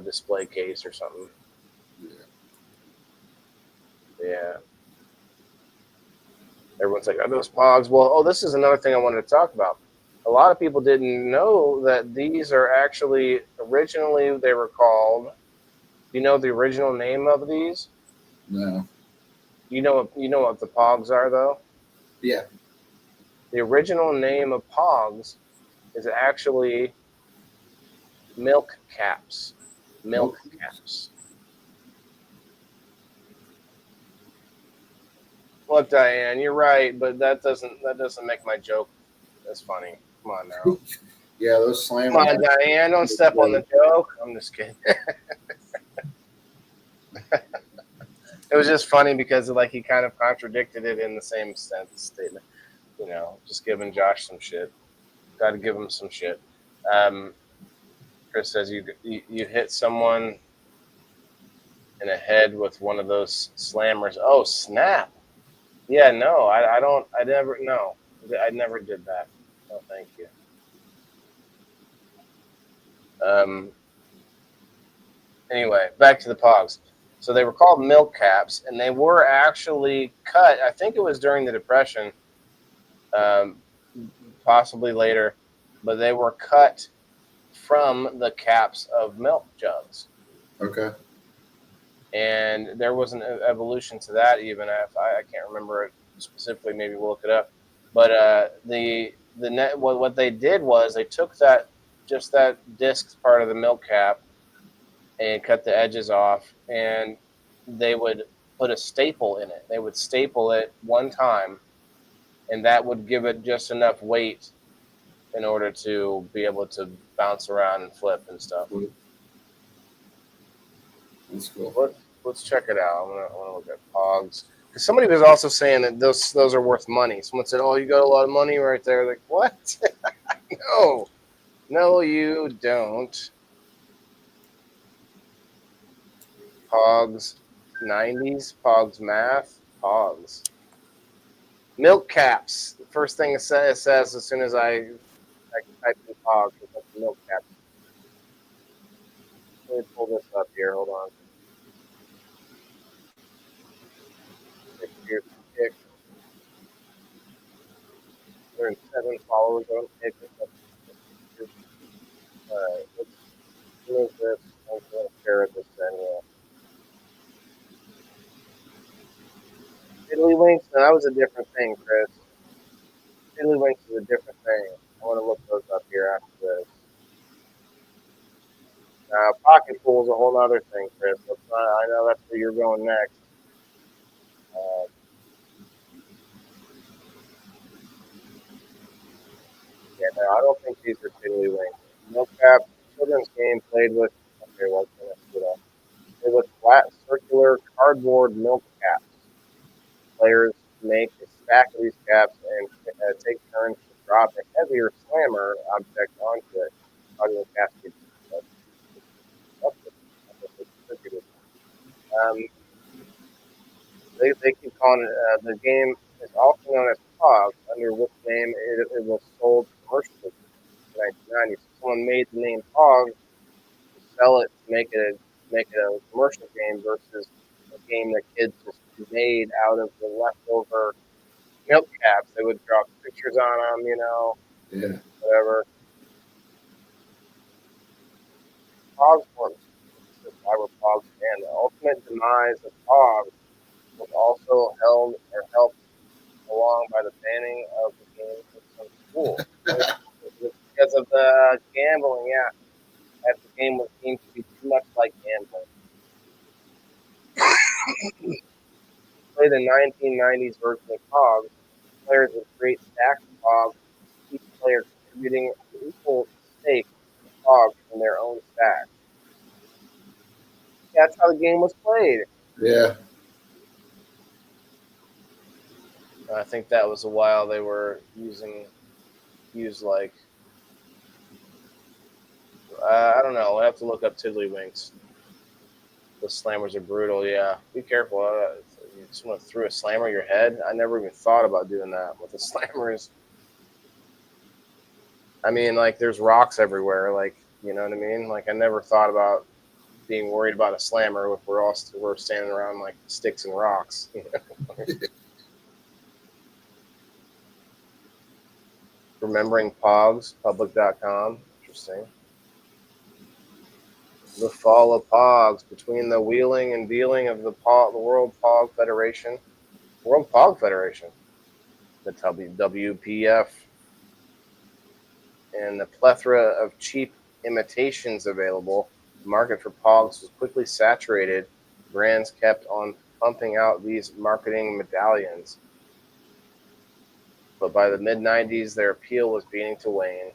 display case or something. Yeah. Everyone's like, "Are those Pogs?" Well, this is another thing I wanted to talk about. A lot of people didn't know that these are actually originally they were called. Do you know the original name of these? No. You know what the Pogs are though. Yeah. The original name of Pogs is actually milk caps. Milk Okay. caps. Look, Diane, you're right, but that doesn't make my joke as funny. Come on now. Yeah, those Come slammers. on, Diane, don't step on the joke. I'm just kidding. It was just funny because like he kind of contradicted it in the same statement. Just giving Josh some shit. Got to give him some shit. Chris says you hit someone in the head with one of those slammers. Oh snap! Yeah, no, I don't. I never. No, I never did that. No, thank you. Anyway, back to the Pogs. So they were called milk caps, and they were actually cut. I think it was during the Depression, um, possibly later, but they were cut from the caps of milk jugs. Okay. And there was an evolution to that. Even if I can't remember it specifically, maybe we'll look it up. But what they did was they took that disc part of the milk cap and cut the edges off, and they would put a staple in it. They would staple it one time, and that would give it just enough weight in order to be able to bounce around and flip and stuff. That's cool. Let's check it out. I want to look at Pogs. Because somebody was also saying that those are worth money. Someone said, "Oh, you got a lot of money right there." Like, what? No, you don't. Pogs 90s, Pogs math, Pogs. Milk caps. The first thing it says as soon as I type in Pogs, it's milk caps. Let me pull this up here. Hold on. Here's the pick. 107 followers on TikTok. Alright, let's move this. I'm going to share this then. Tiddlywinks? No, that was a different thing, Chris. Tiddlywinks is a different thing. I want to look those up here after this. Pocket pool is a whole other thing, Chris. I know that's where you're going next. Yeah, no, I don't think these are tiddlywinks. Milk cap, children's game played with. Okay, what's well, played with flat, circular cardboard milk caps. Players make a stack of these caps and take turns to drop a heavier slammer object onto it. Causing the casket. They keep calling it. The game is also known as Pog, under which name it was sold commercially in the 1990s. Someone made the name Pog to sell it to make it a commercial game versus a game that kids just made out of the leftover milk caps. They would draw pictures on them, Yeah. whatever. Pog's one. Pog's and the ultimate demise of Pog was also helped along by the banning of the game in some schools. Because of the gambling, yeah. That the game was deemed to be too much like gambling. Play the 1990s version of Pog. Players would create stacks of Pog, each player contributing an equal stake of Pog from their own stack. That's how the game was played. Yeah. I think that was a while they were like I don't know. I have to look up Tiddlywinks. The slammers are brutal. Yeah, be careful. Someone threw a slammer at your head. I never even thought about doing that with the slammers. I mean, like there's rocks everywhere. Like you know what I mean. Like I never thought about being worried about a slammer if we're standing around like sticks and rocks. Remembering Pogs, public.com. Interesting. The fall of Pogs. Between the wheeling and dealing of the World Pog Federation World Pog Federation, the WPF, and the plethora of cheap imitations available. The market for Pogs was quickly saturated. Brands kept on pumping out these marketing medallions. But by the mid-90s, their appeal was beginning to wane.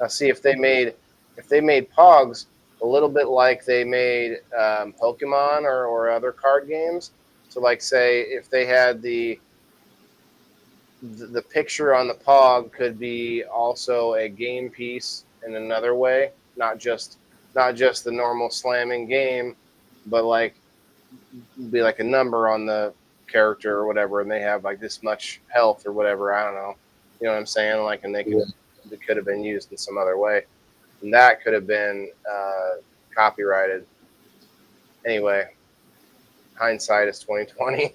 Now, see if they made Pogs a little bit like they made Pokemon or other card games. So, like, say if they had the picture on the Pog could be also a game piece in another way, not just the normal slamming game, but like be like a number on the character or whatever, and they have like this much health or whatever. I don't know. You know what I'm saying? Like, and it could have been used in some other way, and that could have been copyrighted. Anyway, hindsight is 2020.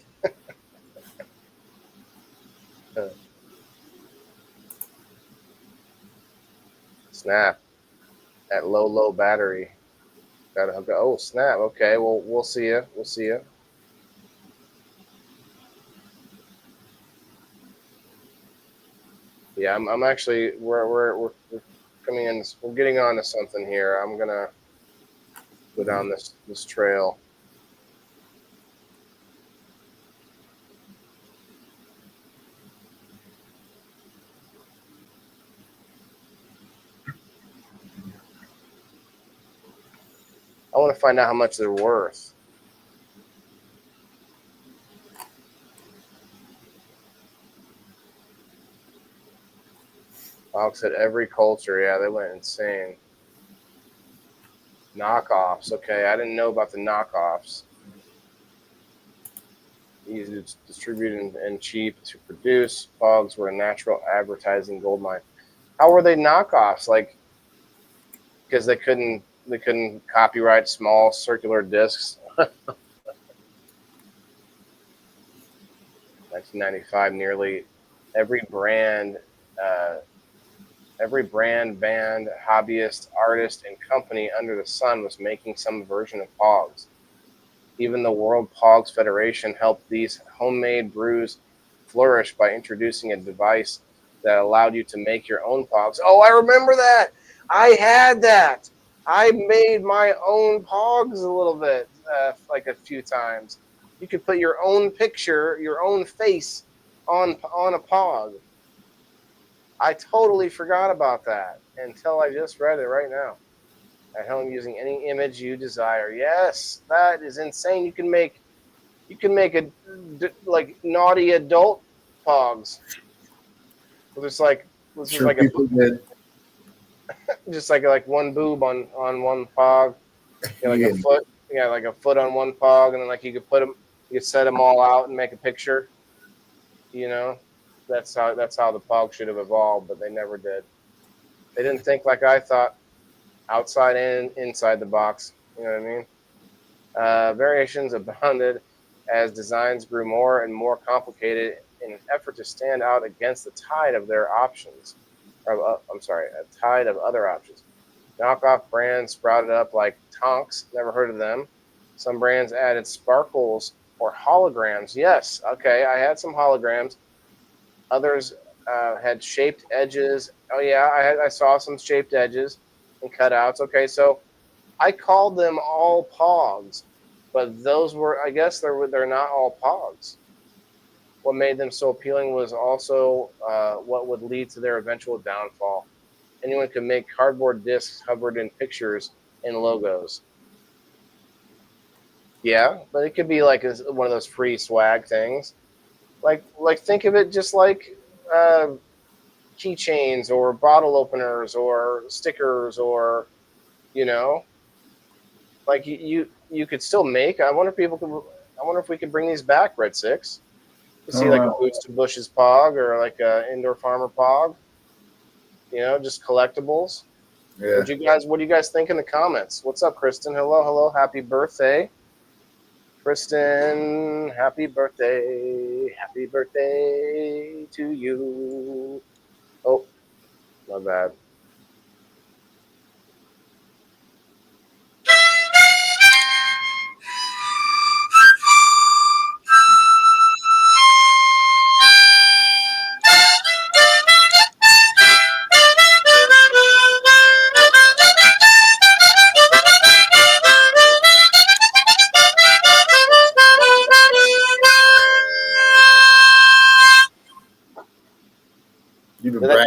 Snap. At low battery. Gotta hook up. Oh, snap. Okay, well, we'll see you. We'll see you. Yeah, I'm actually we're coming in. We're getting on to something here. I'm gonna go down this trail. I want to find out how much they're worth. Fox at every culture. Yeah, they went insane. Knockoffs. Okay, I didn't know about the knockoffs. Easy to distribute and cheap to produce. Pogs were a natural advertising goldmine. How were they knockoffs? Like, because they couldn't copyright small circular discs. 1995, nearly every brand, band, hobbyist, artist, and company under the sun was making some version of Pogs. Even the World Pogs Federation helped these homemade brews flourish by introducing a device that allowed you to make your own Pogs. Oh, I remember that. I had that. I made my own Pogs a little bit, like a few times. You could put your own picture, your own face on a Pog. I totally forgot about that until I just read it right now. At home, using any image you desire. Yes, that is insane. You can make a like naughty adult Pogs. Just like Sure, like people did. Just like one boob on one Pog. You know, like a foot. Yeah, like a foot on one Pog, and then like you could set them all out and make a picture. You know, that's how the Pog should have evolved, but they never did. They didn't think like I thought, outside and inside the box. You know what I mean? Variations abounded as designs grew more and more complicated in an effort to stand out against the tide of their options. A tide of other options. Knockoff brands sprouted up like Tonks, never heard of them. Some brands added sparkles or holograms. Yes, okay, I had some holograms. Others had shaped edges. Oh yeah, I saw some shaped edges and cutouts. Okay, so I called them all Pogs, but those were, I guess they're not all Pogs. What made them so appealing was also what would lead to their eventual downfall. Anyone could make cardboard discs covered in pictures and logos. Yeah, but it could be like one of those free swag things. Like think of it just like keychains or bottle openers or stickers or, you know, like you could still make. I wonder if we could bring these back, Red Six. You see like a Boots to Bushes Pog or like a Indoor Farmer Pog. You know, just collectibles. Yeah. What do you guys think in the comments? What's up, Kristen? Hello, happy birthday. Kristen, happy birthday to you. Oh, my bad.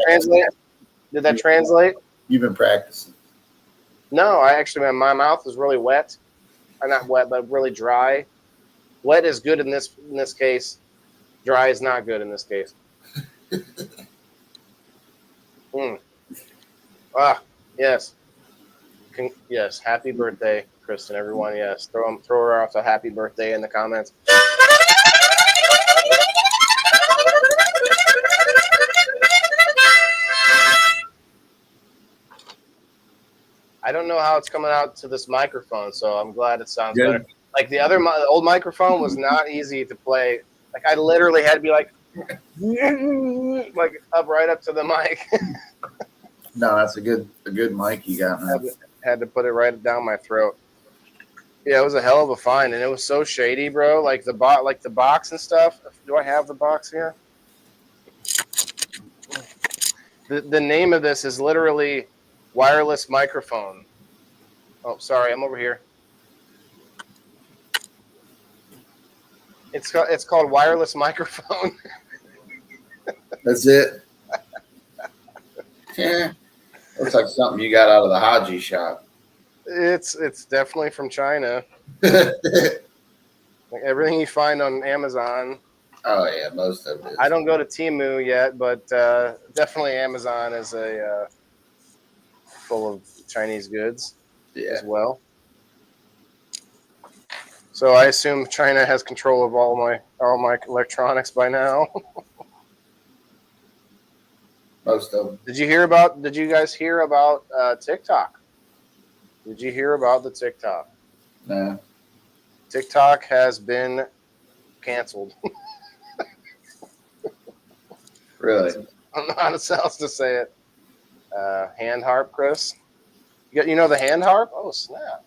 translate? Did that translate? You've been practicing. No, my mouth is really wet. Not wet, but really dry. Wet is good in this case. Dry is not good in this case. Ah, yes. Yes, happy birthday, Kristen, everyone. Yes, throw her off a happy birthday in the comments. I don't know how it's coming out to this microphone, so I'm glad it sounds better. Like the old microphone was not easy to play. Like I literally had to be like up right up to the mic. No, that's a good mic you got, man. Had to put it right down my throat. Yeah, it was a hell of a find, and it was so shady, bro. Like the box and stuff. Do I have the box here? The name of this is literally wireless microphone. Oh, sorry, I'm over here. It's called wireless microphone. That's it. Yeah, looks like something you got out of the Haji shop. It's definitely from China. Like everything you find on Amazon. Oh yeah, most of it is. I don't go to Temu yet, but definitely Amazon is a full of Chinese goods as well. So I assume China has control of all my electronics by now. Most of them. Did you guys hear about TikTok? Did you hear about the TikTok? No. TikTok has been canceled. Really? I don't know how else to say it. Hand harp, Chris. You know the hand harp? Oh snap!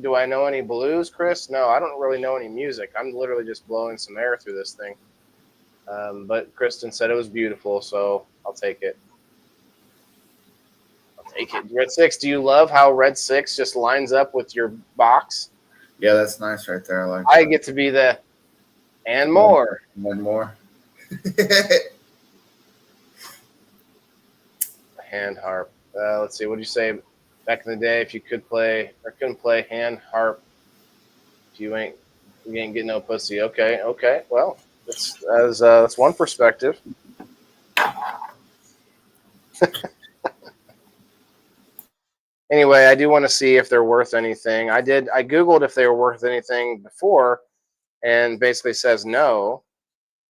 Do I know any blues, Chris? No, I don't really know any music. I'm literally just blowing some air through this thing. But Kristen said it was beautiful, so I'll take it. Red 6, do you love how Red 6 just lines up with your box? Yeah, that's nice right there. I get to be the and more. One more. Hand harp. Let's see. What did you say back in the day? If you couldn't play hand harp, if you ain't getting no pussy. Okay. Well, that's one perspective. Anyway, I do want to see if they're worth anything. I Googled if they were worth anything before, and basically says no.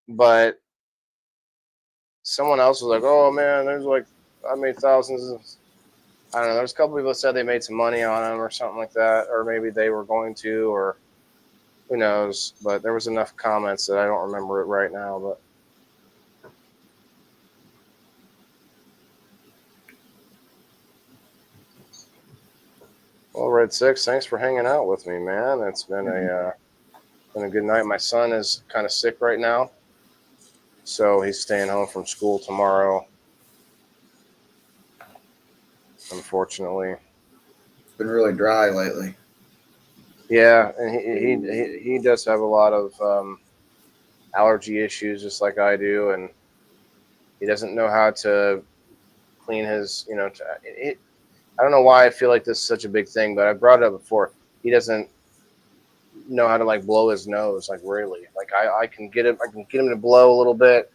But someone else was like, "Oh man, there's like I made thousands of." I don't know. There's a couple people that said they made some money on them or something like that, or maybe they were going to, or who knows. But there was enough comments that I don't remember it right now. But well, Red 6, thanks for hanging out with me, man. It's been a good night. My son is kind of sick right now, so he's staying home from school tomorrow. Unfortunately, it's been really dry lately. Yeah, and he does have a lot of allergy issues, just like I do, and he doesn't know how to clean his. I don't know why I feel like this is such a big thing, but I brought it up before. He doesn't know how to like blow his nose, like really. Like I can get him to blow a little bit,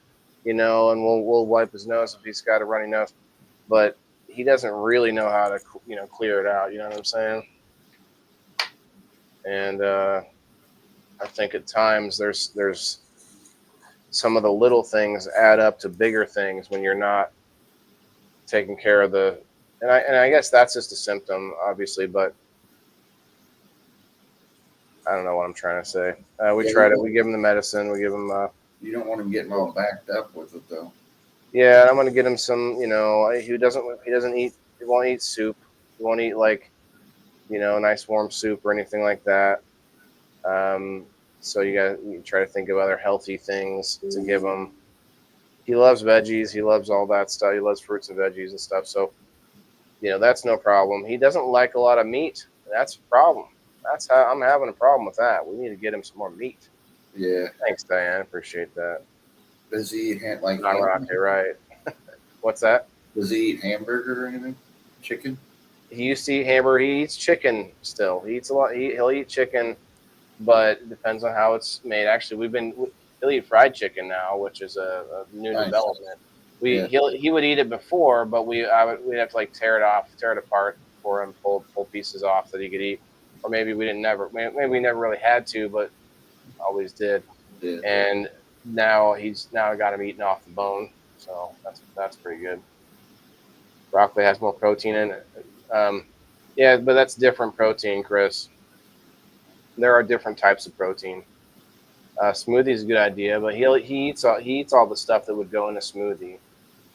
and we'll wipe his nose if he's got a runny nose, but he doesn't really know how to clear it out. You know what I'm saying? And I think at times there's some of the little things add up to bigger things when you're not taking care of the. And I guess that's just a symptom, obviously, but I don't know what I'm trying to say. We give him the medicine. We give him. You don't want him getting all backed up with it, though. Yeah, I'm gonna get him some. He won't eat soup. He won't eat nice warm soup or anything like that. So you try to think of other healthy things to give him. He loves veggies. He loves all that stuff. He loves fruits and veggies and stuff. So, that's no problem. He doesn't like a lot of meat. That's a problem. That's how I'm having a problem with that. We need to get him some more meat. Yeah. Thanks, Diane. Appreciate that. Does he like not rocket, right? What's that? Does he eat hamburger or anything? Chicken? He used to eat hamburger. He eats chicken still. He eats a lot. He'll eat chicken, but it depends on how it's made. Actually, he'll eat fried chicken now, which is a new development. He would eat it before, but we'd have to like tear it apart for him, pull pieces off that he could eat, or maybe we never really had to, but always did. Yeah. And now got him eating off the bone, so that's pretty good. Broccoli has more protein in it. Yeah, but that's different protein, Chris. There are different types of protein. Smoothie is a good idea, but he eats all the stuff that would go in a smoothie.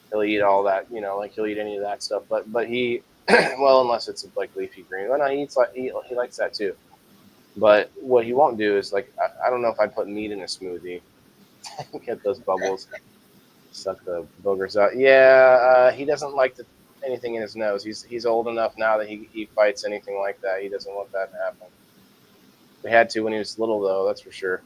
He'll eat all that, like he'll eat any of that stuff. But he, well, unless it's like leafy green. Well, no, he likes that too. But what he won't do is like I don't know if I'd put meat in a smoothie. Get those bubbles, suck the boogers out. Yeah, he doesn't like anything in his nose. He's old enough now that he fights anything like that. He doesn't want that to happen. We had to when he was little, though. That's for sure.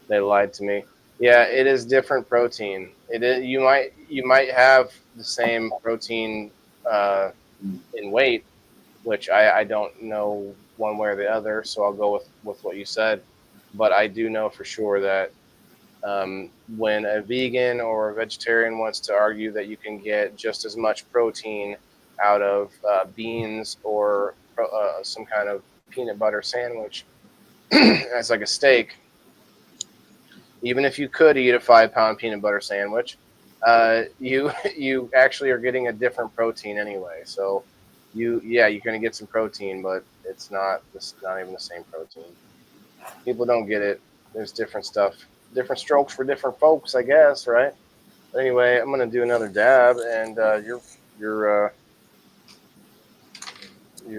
They lied to me. Yeah, it is different protein. It is, you might have the same protein in weight, which I don't know one way or the other. So I'll go with what you said. But I do know for sure that when a vegan or a vegetarian wants to argue that you can get just as much protein out of beans or some kind of peanut butter sandwich as like a steak, even if you could eat a 5-pound peanut butter sandwich, you actually are getting a different protein anyway. So you're going to get some protein, but it's not even the same protein. People don't get it. There's different stuff, different strokes for different folks, I guess, right? But anyway, I'm going to do another dab, and you're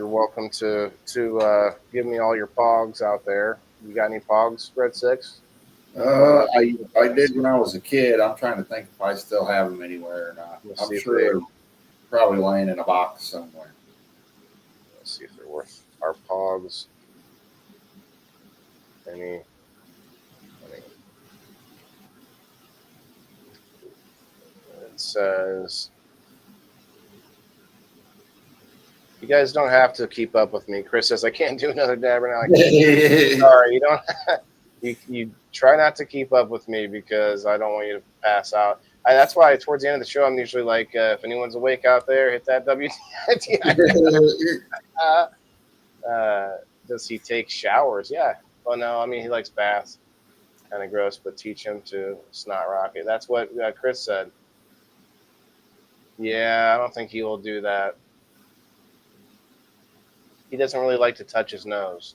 welcome to give me all your pogs out there. You got any pogs, Red Six? I did when I was a kid. I'm trying to think if I still have them anywhere or not. I'm sure they're probably laying in a box somewhere. Let's see if they're worth our pogs. It says you guys don't have to keep up with me. Chris says I can't do another dab right now. Sorry, you don't. You try not to keep up with me because I don't want you to pass out. That's why towards the end of the show I'm usually like, if anyone's awake out there, hit that does he take showers? Yeah. Well, no, I mean he likes baths. Kind of gross, but teach him to snot rocket. That's what Chris said. Yeah, I don't think he will do that. He doesn't really like to touch his nose.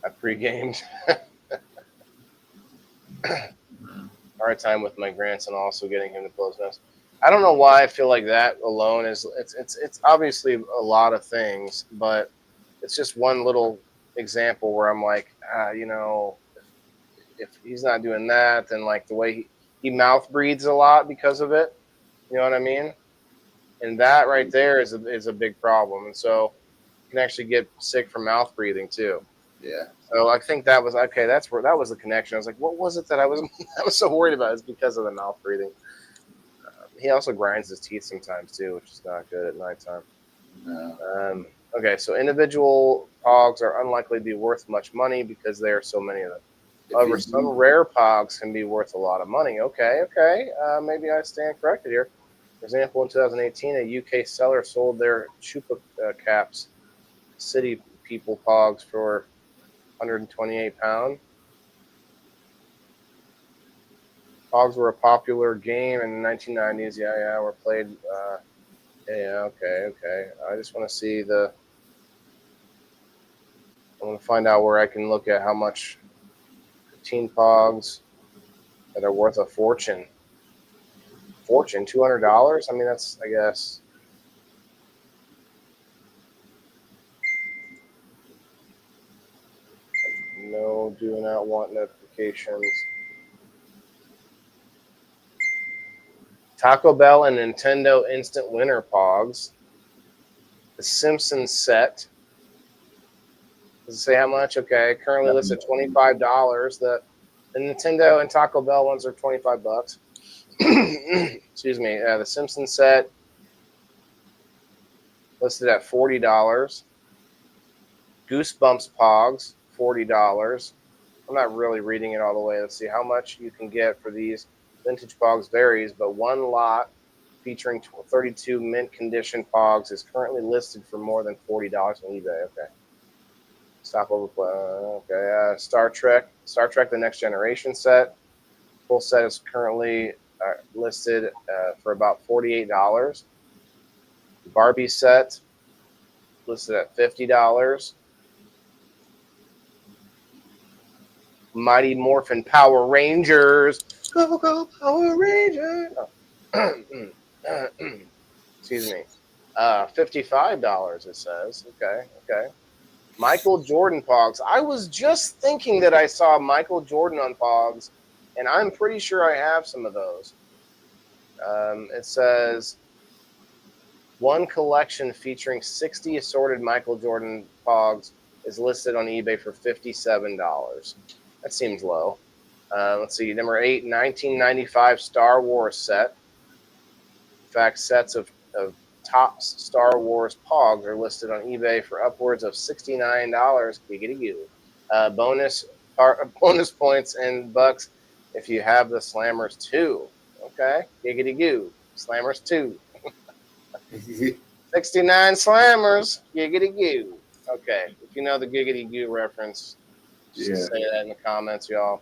I pre-gamed. Hard time with my grandson also getting him to close nose. I don't know why I feel like that alone is it's obviously a lot of things, but it's just one little example where I'm like, if he's not doing that, then like the way he mouth breathes a lot because of it. You know what I mean? And that right there is a big problem. And so you can actually get sick from mouth breathing too. Yeah. So I think that was okay. That was the connection. I was like, what was it that I was so worried about? It's because of the mouth breathing. He also grinds his teeth sometimes too, which is not good at nighttime. No. Okay, so individual pogs are unlikely to be worth much money because there are so many of them. However, some rare pogs can be worth a lot of money. Okay. Maybe I stand corrected here. For example, in 2018, a UK seller sold their Chupa Caps City People pogs for £128. Pogs were a popular game in the 1990s. Yeah, were played. Okay. I just want to see I want to find out where I can look at how much teen pogs that are worth a fortune. $200. I mean, that's, I guess. No, do not want notifications. Taco Bell and Nintendo Instant Winner Pogs. The Simpsons set. Does it say how much? Okay, currently listed at $25. The The Nintendo and Taco Bell ones are $25. Excuse me. The Simpsons set listed at $40. Goosebumps Pogs, $40. I'm not really reading it all the way. Let's see how much you can get for these. Vintage Pogs varies, but one lot featuring 32 mint condition Pogs is currently listed for more than $40 on eBay. Okay. Stop over. Okay. Star Trek The Next Generation set. Full set is currently listed for about $48. Barbie set listed at $50. Mighty Morphin Power Rangers. Go Power Rangers. Oh. Excuse me. $55 it says. Okay. Michael Jordan Pogs. I was just thinking that I saw Michael Jordan on Pogs, and I'm pretty sure I have some of those. It says one collection featuring 60 assorted Michael Jordan Pogs is listed on eBay for $57. That seems low. Let's see. Number 8, 1995 Star Wars set. In fact, sets of top Star Wars Pogs are listed on eBay for upwards of $69. Giggity goo. Bonus points and bucks if you have the Slammers 2. Okay. Giggity goo. Slammers 2. 69 Slammers. Giggity goo. Okay. If you know the Giggity goo reference, just say that in the comments, y'all.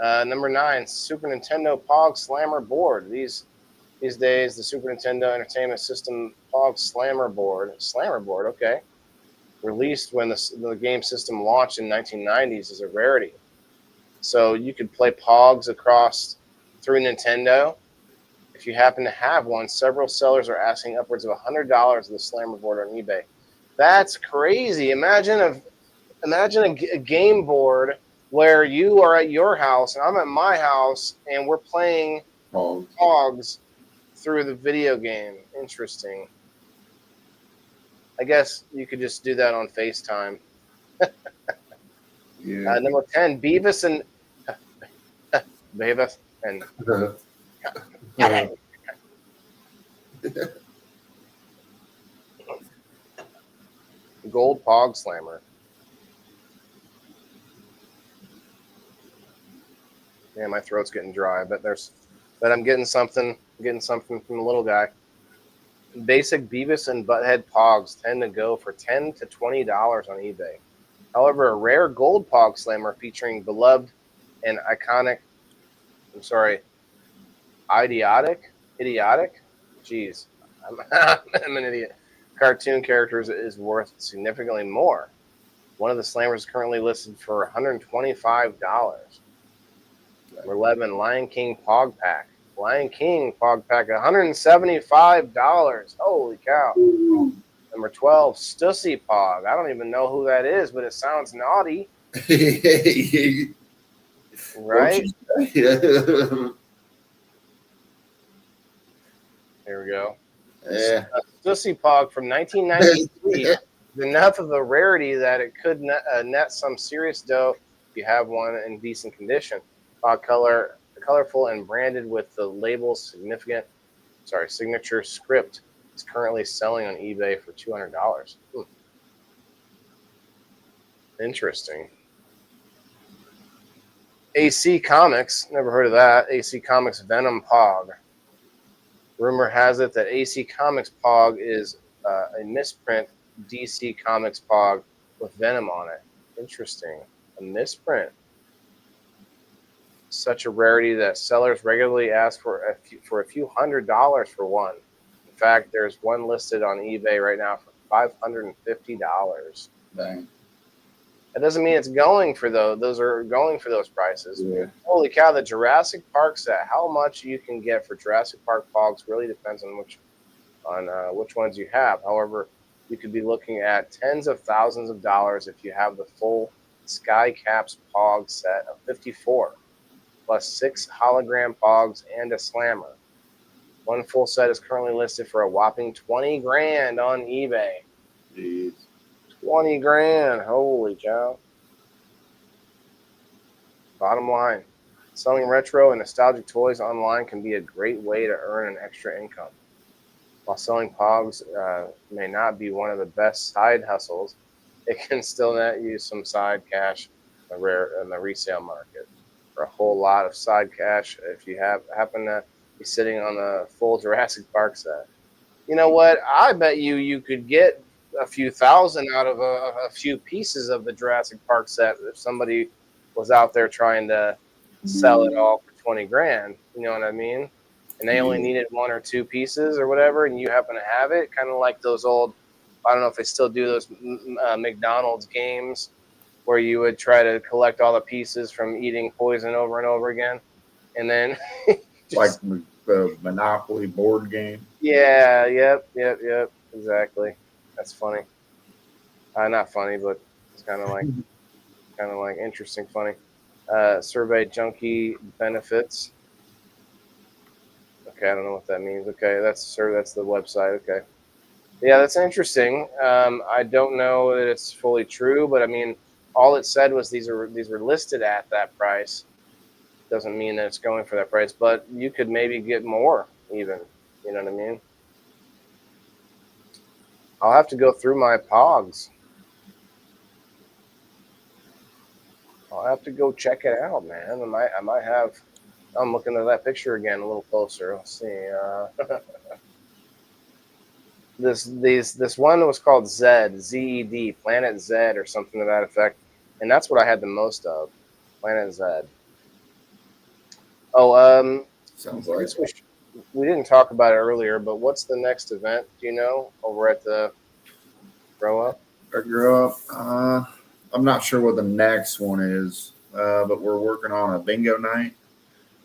Number 9, Super Nintendo Pog Slammer board. These days, the Super Nintendo Entertainment System Pog Slammer board, okay, released when the game system launched in 1990s, is a rarity. So you could play Pogs through Nintendo. If you happen to have one, several sellers are asking upwards of $100 for the Slammer board on eBay. That's crazy. Imagine a game board where you are at your house and I'm at my house and we're playing Pogs through the video game. Interesting. I guess you could just do that on FaceTime. Yeah. Number 10, Beavis and Gold Pog Slammer. Yeah, my throat's getting dry, but I'm getting something. From the little guy. Basic Beavis and Butthead Pogs tend to go for $10 to $20 on eBay. However, a rare gold Pog Slammer featuring beloved and iconic, idiotic? Jeez, I'm an idiot. Cartoon characters is worth significantly more. One of the Slammers is currently listed for $125. Number 11, Lion King Pog Pack. $175. Holy cow. Number 12, Stussy Pog. I don't even know who that is, but it sounds naughty. Right? Here we go. Yeah. Stussy Pog from 1993 is enough of a rarity that it could net some serious dough if you have one in decent condition. Pog colorful and branded with the label's signature script is currently selling on eBay for $200. Interesting. AC Comics, never heard of that. AC Comics Venom Pog. Rumor has it that AC Comics Pog is a misprint DC Comics Pog with Venom on it. Interesting. A misprint. Such a rarity that sellers regularly ask for a few $100s for one. In fact, there's one listed on eBay right now for $550. Dang. That doesn't mean it's going for those. Those are going for those prices. Yeah. Holy cow! The Jurassic Park set. How much you can get for Jurassic Park Pogs really depends on which ones you have. However, you could be looking at tens of thousands of dollars if you have the full Sky Caps Pog set of 54. Plus 6 hologram Pogs and a Slammer. One full set is currently listed for a whopping $20,000 on eBay. Jeez. $20,000. Holy cow. Bottom line, Selling retro and nostalgic toys online can be a great way to earn an extra income. While selling Pogs may not be one of the best side hustles, it can still net you some side cash in the resale market. For a whole lot of side cash, if you happen to be sitting on a full Jurassic Park set. You know what? I bet you could get a few thousand out of a few pieces of the Jurassic Park set if somebody was out there trying to sell it all for 20 grand. You know what I mean? And they only needed one or two pieces or whatever, and you happen to have it, kind of like those old, I don't know if they still do those McDonald's games where you would try to collect all the pieces from eating poison over and over again. And then like the Monopoly board game. Yeah, yep, exactly. That's funny. Not funny, but it's kind of like interesting, funny. Survey junkie benefits. Okay, I don't know what that means. Okay, that's the website. Okay, yeah, that's interesting. I don't know that it's fully true, but I mean, all it said was these were listed at that price. Doesn't mean that it's going for that price, but you could maybe get more even. You know what I mean? I'll have to go through my Pogs. I'll have to go check it out, man. I might have. I'm looking at that picture again a little closer. Let's see. This one was called ZED, Planet Z, or something to that effect, and that's what I had the most of, Planet Z. Oh, Sounds like we didn't talk about it earlier, but what's the next event? Do you know over at the Grow Up? I'm not sure what the next one is, but we're working on a bingo night.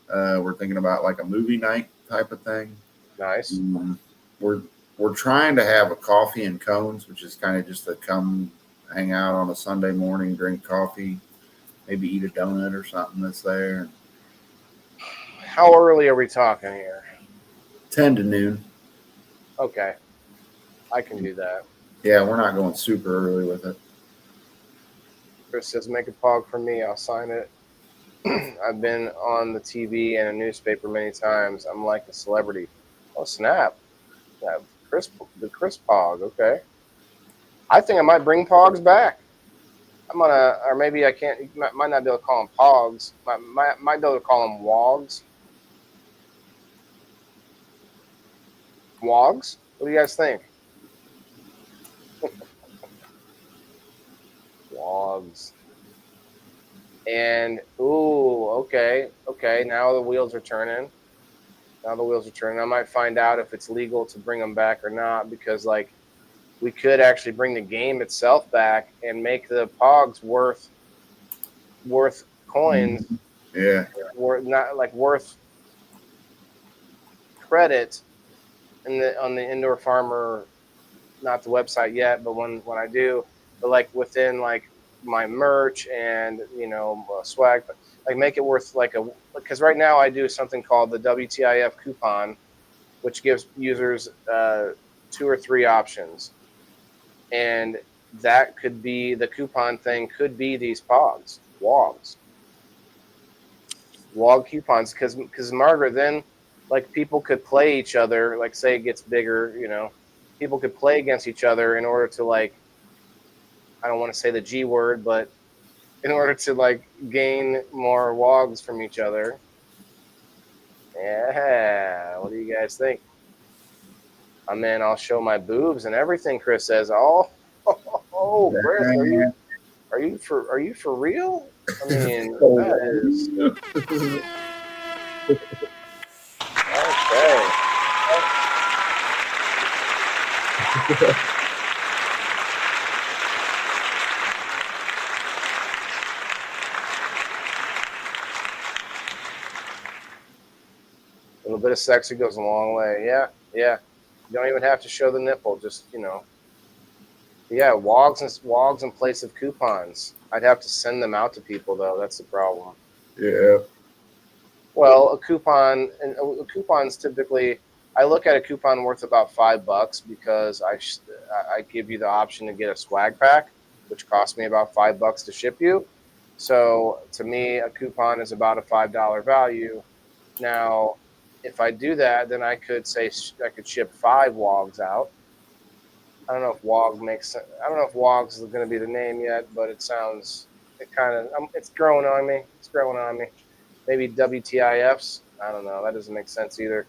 We're thinking about like a movie night type of thing. Nice. We're trying to have a coffee and cones, which is kind of just to come hang out on a Sunday morning, drink coffee, maybe eat a donut or something that's there. How early are we talking here? 10 to noon. Okay, I can do that. Yeah, we're not going super early with it. Chris says, make a Pog for me. I'll sign it. I've been on the TV and a newspaper many times. I'm like a celebrity. Oh, snap. Yeah, the Chris Pog. Okay. I think I might bring Pogs back. I'm going to, or maybe I can't, might not be able to call them Pogs. Might be able to call them Wogs. Wogs? What do you guys think? Wogs. And, ooh, okay. Now the wheels are turning. I might find out if it's legal to bring them back or not, because, like, we could actually bring the game itself back and make the Pogs worth coins. Yeah. Worth credit on the Indoor Farmer, not the website yet, but when I do, but like within like my merch and swag, but like make it worth because right now I do something called the WTIF coupon, which gives users 2 or 3 options, and that could be the coupon thing could be these Pogs, Wogs, Wog coupons, because Margaret, then like people could play each other, like say it gets bigger, people could play against each other in order to, like, I don't want to say the G word, but in order to like gain more Wogs from each other. Yeah, what do you guys think? I'm in. I'll show my boobs and everything. Chris says, "Oh, Chris, are you for real? I mean, that is." Okay. A little bit of sexy goes a long way. Yeah. You don't even have to show the nipple. Just, Yeah, Wogs in place of coupons. I'd have to send them out to people, though. That's the problem. Yeah. Well, a coupon's typically, I look at a coupon worth about $5 because I give you the option to get a swag pack, which costs me about $5 to ship you. So to me, a coupon is about a $5 value. Now, if I do that, then I could say I could ship 5 wogs out. I don't know if wog makes sense. I don't know if wogs is going to be the name yet, but it sounds, it kind of, it's growing on me. It's growing on me. Maybe WTIFs. I don't know. That doesn't make sense either.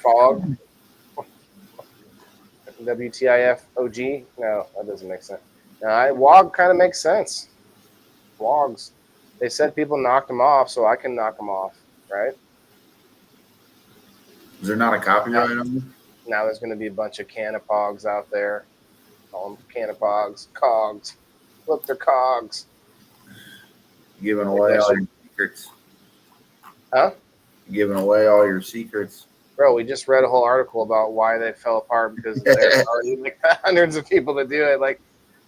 Fog. WTIF OG. No, that doesn't make sense. No, wog kind of makes sense. Wogs. They said people knocked them off, so I can knock them off, right? Is there not a copyright on them? Now there's going to be a bunch of canopogs out there. Call them canopogs. Cogs. Look, they're cogs. Giving away all your secrets. Huh? Giving away all your secrets. Bro, we just read a whole article about why they fell apart because there's already like hundreds of people that do it. Like,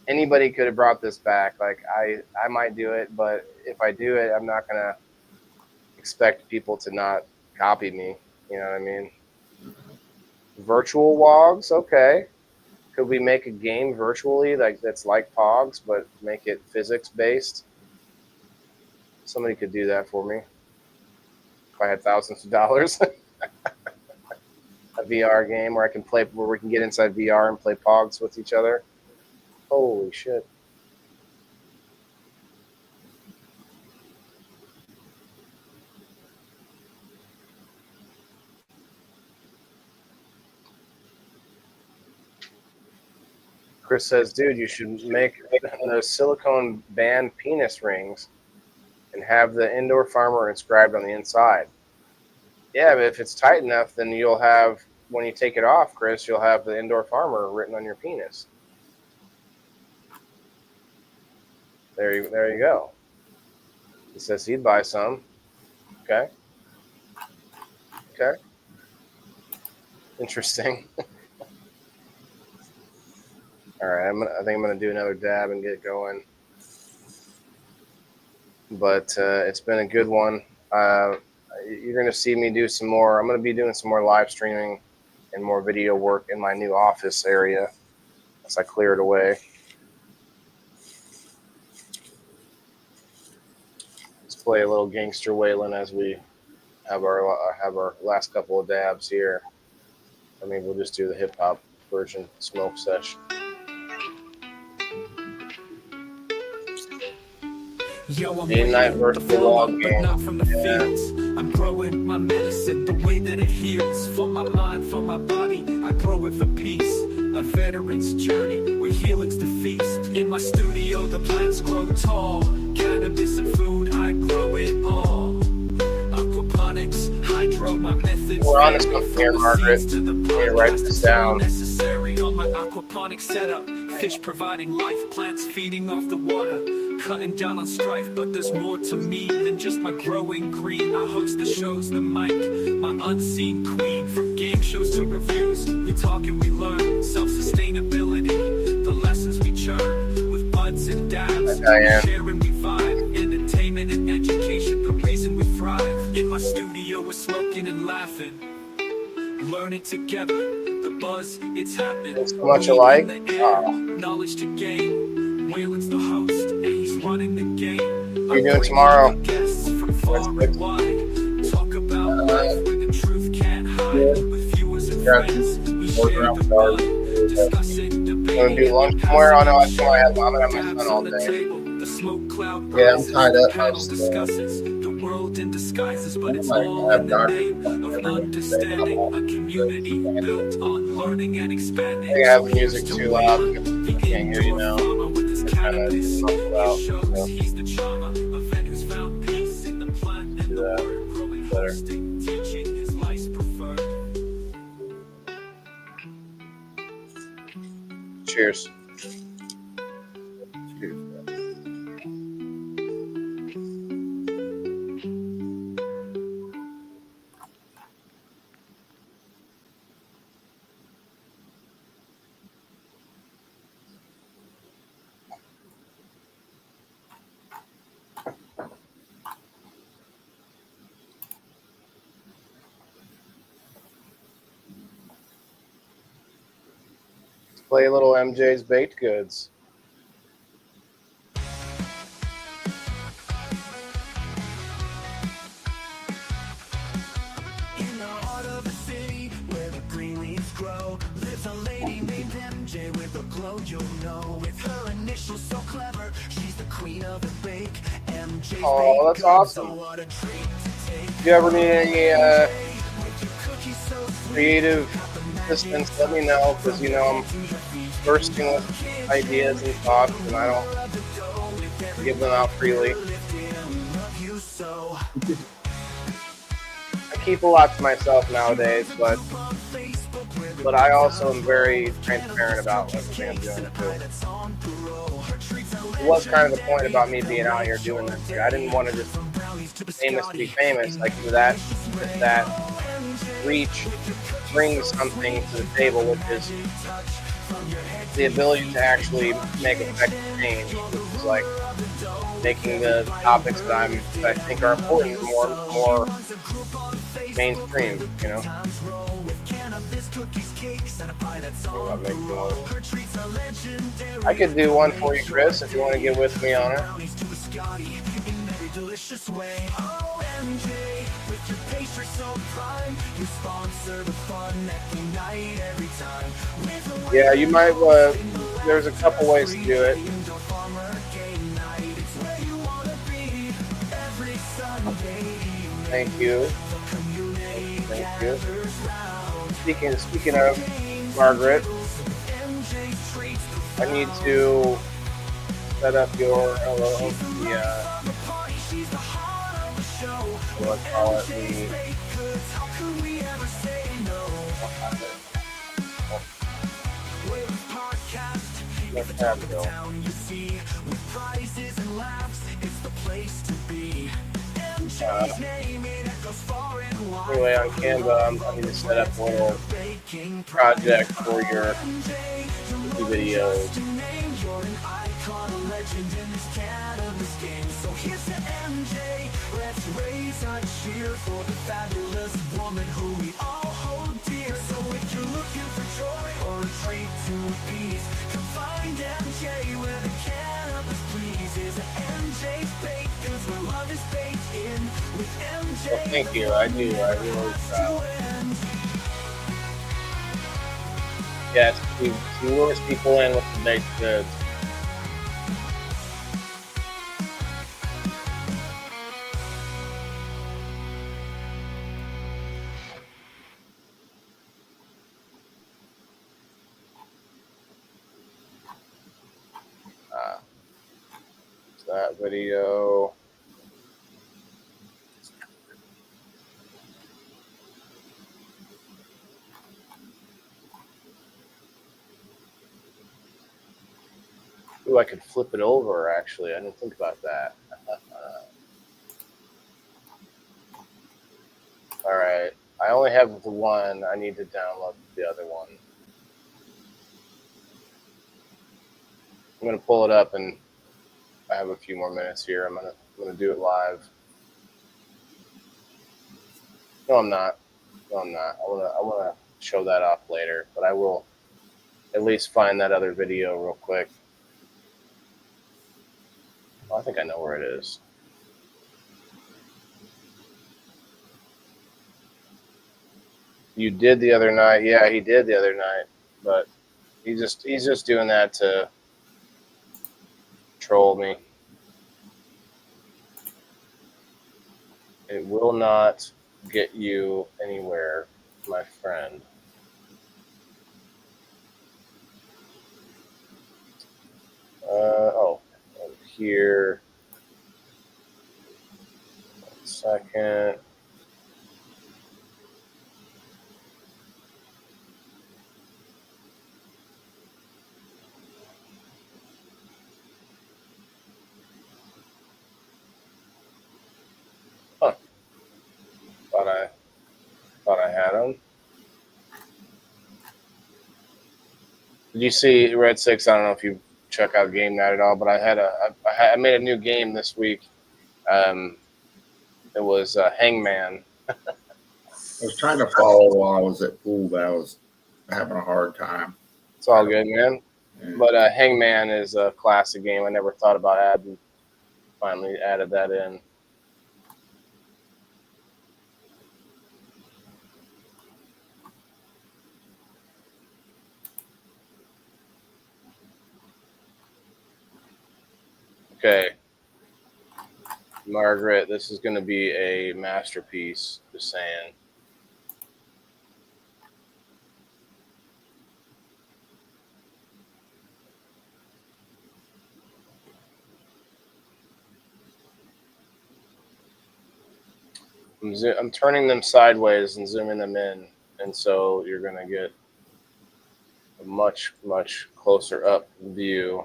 anybody could have brought this back. Like, I might do it, but if I do it, I'm not going to expect people to not copy me. You know what I mean? Virtual wogs, okay. Could we make a game virtually that's like Pogs, but make it physics-based? Somebody could do that for me. If I had thousands of dollars. A VR game where we can get inside VR and play Pogs with each other. Holy shit. Chris says, dude, you should make those silicone band penis rings and have the indoor farmer inscribed on the inside. Yeah, but if it's tight enough, then you'll have, when you take it off, Chris, you'll have the indoor farmer written on your penis. There you go. He says he'd buy some. Okay. Okay. Interesting. All right, I think I'm gonna do another dab and get going. But it's been a good one. You're gonna see me do some more. I'm gonna be doing some more live streaming and more video work in my new office area as I clear it away. Let's play a little Gangster Waylon as we have our last couple of dabs here. I mean, we'll just do the hip hop version, smoke sesh. Yo, I'm Midnight versus the log game. not from the fields. I'm growing my medicine the way that it heals. For my mind, for my body, I grow it for peace. A veteran's journey where healing's the feast. In my studio, the plants grow tall. Cannabis and food, I grow it all. Aquaponics, hydro, my methods. We're on this one here, Margaret. Here, write this down. Necessary on my aquaponic setup. Fish providing life, plants feeding off the water. Cutting down on strife, but there's more to me than just my growing green. I host the shows, the mic, my unseen queen. From game shows to reviews, we talk and we learn. Self-sustainability, the lessons we churn. With buds and dabs, we share and we vibe. Entertainment and education, the reason we thrive. In my studio, we're smoking and laughing. Learning together, the buzz, it's happening. It's so much alike. Knowledge to gain. Waylon's the host, and he's running the game. What are you doing tomorrow? Guests from far and wide. Talk about life where the truth can't hide. With viewers and friends, we share the vibe. Discussing, debating. Do lunch somewhere? Oh no, I still have my son all day. The smoke cloud Yeah, I'm tied up. panel discusses the world in disguises, but it's all in the name of understanding. A community built on learning and expanding. I think I have the music too loud. I can't hear you now. It's kind of muffled out. So. He's the charmer, a vet who's found peace in the plant and the word. Growing Better. holistic, teaching his life's preferred. Cheers. play a little MJ's Baked Goods. In the heart of the city where the green leaves grow lives a lady named MJ with a glow you'll know. With her initials so clever, she's the queen of the bake. MJ's Oh, that's Baked Goods, awesome. oh, what a treat to take. If you ever need any With your cookies so sweet, creative assistance, let me know, because I'm bursting with ideas and thoughts, and I don't give them out freely. love you so. I keep a lot to myself nowadays, but I also am very transparent about everything I'm doing too. It was kind of the point about me being out here doing this. I didn't want to just famous to be famous. Like that reach brings something to the table, which is the ability to actually make effective change, which is like making the topics that I think are important more mainstream. I could do one for you, Chris, if you want to get with me on it. Yeah, you might. There's a couple ways to do it. Thank you. Thank you. Speaking of Margaret, I need to set up your let's call it let's have it go. Anyway, on Canva, I need to set up a little project for your videos. Well, thank you. I do. I really proud. Yeah, to lure people in with the baked goods. That video. Ooh, I could flip it over, actually. I didn't think about that. All right. I only have the one. I need to download the other one. I'm going to pull it up, and I have a few more minutes here. I'm gonna do it live. No, I'm not. I wanna show that off later, but I will at least find that other video real quick. Oh, I think I know where it is. You did the other night. Yeah, he did the other night, but he's just doing that to troll me. It will not get you anywhere, my friend. Here. 1 second. Huh. Thought I had them. Did you see Red 6? I don't know if you check out Game Night at all, but I made a new game this week. It was Hangman. I was trying to follow while I was at pool, but I was having a hard time. It's all good, man. Yeah. But Hangman is a classic game. I never thought about adding. Finally added that in. Okay. Margaret, this is going to be a masterpiece. Just saying. I'm turning them sideways and zooming them in, and so you're going to get a much, much closer up view.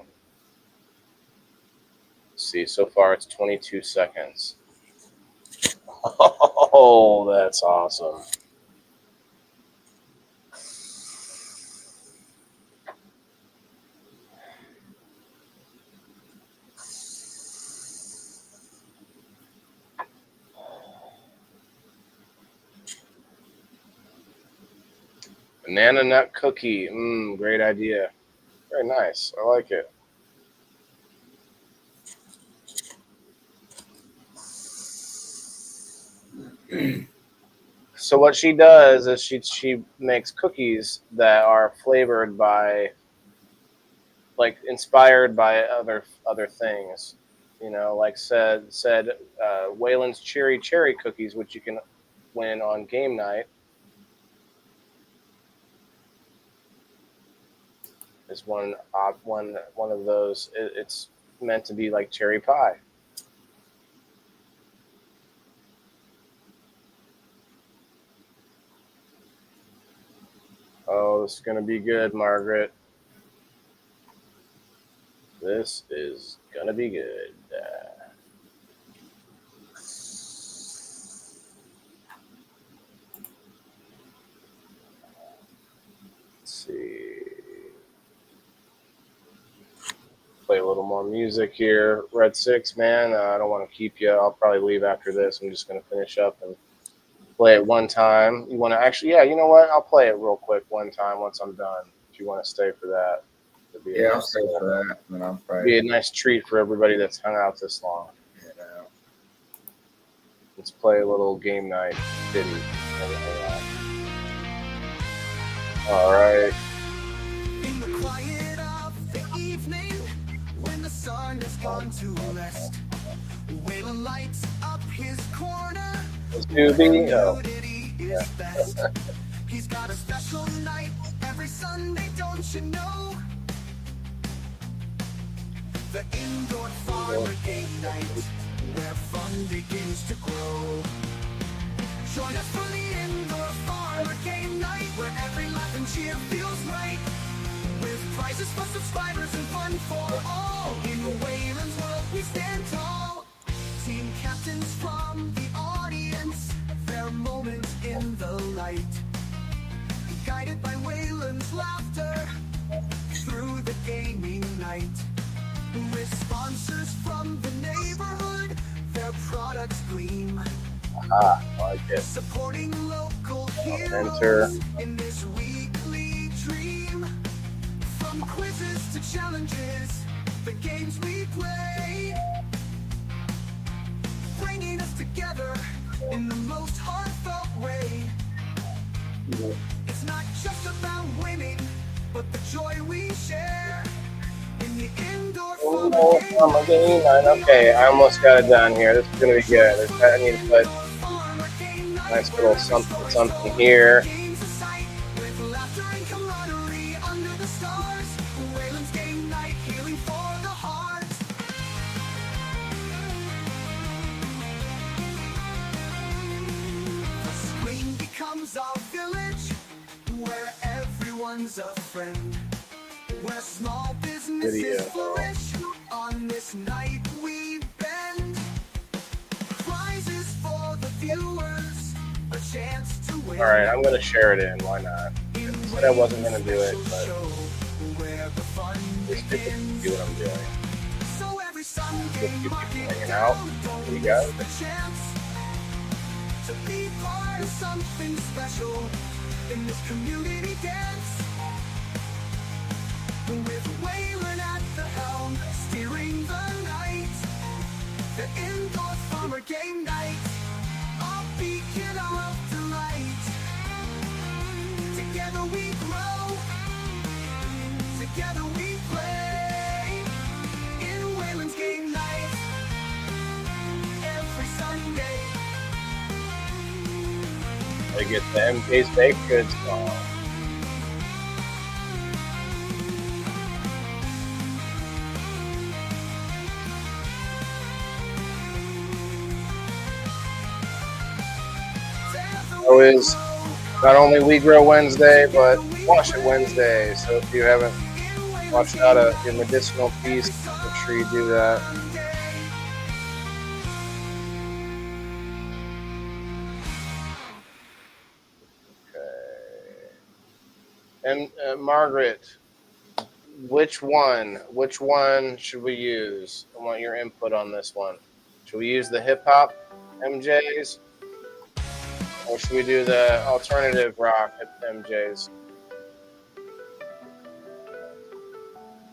Let's see, so far it's 22 seconds. Oh, that's awesome. Banana nut cookie. Great idea. Very nice. I like it. So what she does is she makes cookies that are flavored by, like, inspired by other things. You know, like said Wayland's cherry cookies, which you can win on game night, is one of those. It's meant to be like cherry pie. Oh, this is gonna be good, Margaret. This is gonna be good. Let's see. Play a little more music here. Red 6, man. I don't want to keep you. I'll probably leave after this. I'm just gonna finish up and play it one time. You want to actually? Yeah, you know what? I'll play it real quick one time once I'm done. If you want to stay for that. Yeah, I'll stay for that. And I'll probably be a nice treat for everybody that's hung out this long. head out. Let's play a little game night ditty. All right. In the quiet of the evening, when the sun has gone to rest, Waylon lights up his corner. Let's do bingo. Is best. He's got a special night every Sunday, don't you know? The indoor farmer game night, where fun begins to grow. Join us for the indoor farmer game night, where every laugh and cheer feels right. With prizes for subscribers and fun for all. In Wayland's world we stand tall. Team captains from the audience, their moments in the light. Guided by Wayland's laughter, through the gaming night. With sponsors from the neighborhood, their products gleam. I like it. Supporting local Enter. heroes in this weekly dream. From quizzes to challenges, the games we play, bringing us together in the most heartfelt way. It's not just about winning, but the joy we share in the indoor farmer game night. Okay, I almost got it done here. This is gonna be good. I need to put a nice little something here. With laughter and camaraderie under the stars, Wayland's game night, healing for the heart. The screen becomes our village, where everyone's a friend, where small businesses flourish. On this night we bend. Prizes for the viewers, a chance to win. All right, I'm gonna share it in. Why not? Said I wasn't gonna do it, but just get to do what I'm doing. So every Sunday, Just mark keep it hanging down, out. don't There you go. miss the chance to be part of something special in this community dance. With Waylon at the helm, steering the night, the indoor farmer game night, a beacon of delight. Together we grow, together we play, in Waylon's game night, every Sunday. They get the MJ's Baked Goods going. Is not only We Grow Wednesday, but Wash It Wednesday. So if you haven't washed out your medicinal piece, make sure you do that. Okay. And Margaret, which one should we use? I want your input on this one. Should we use the hip hop MJs? Or should we do the alternative rock at MJ's? I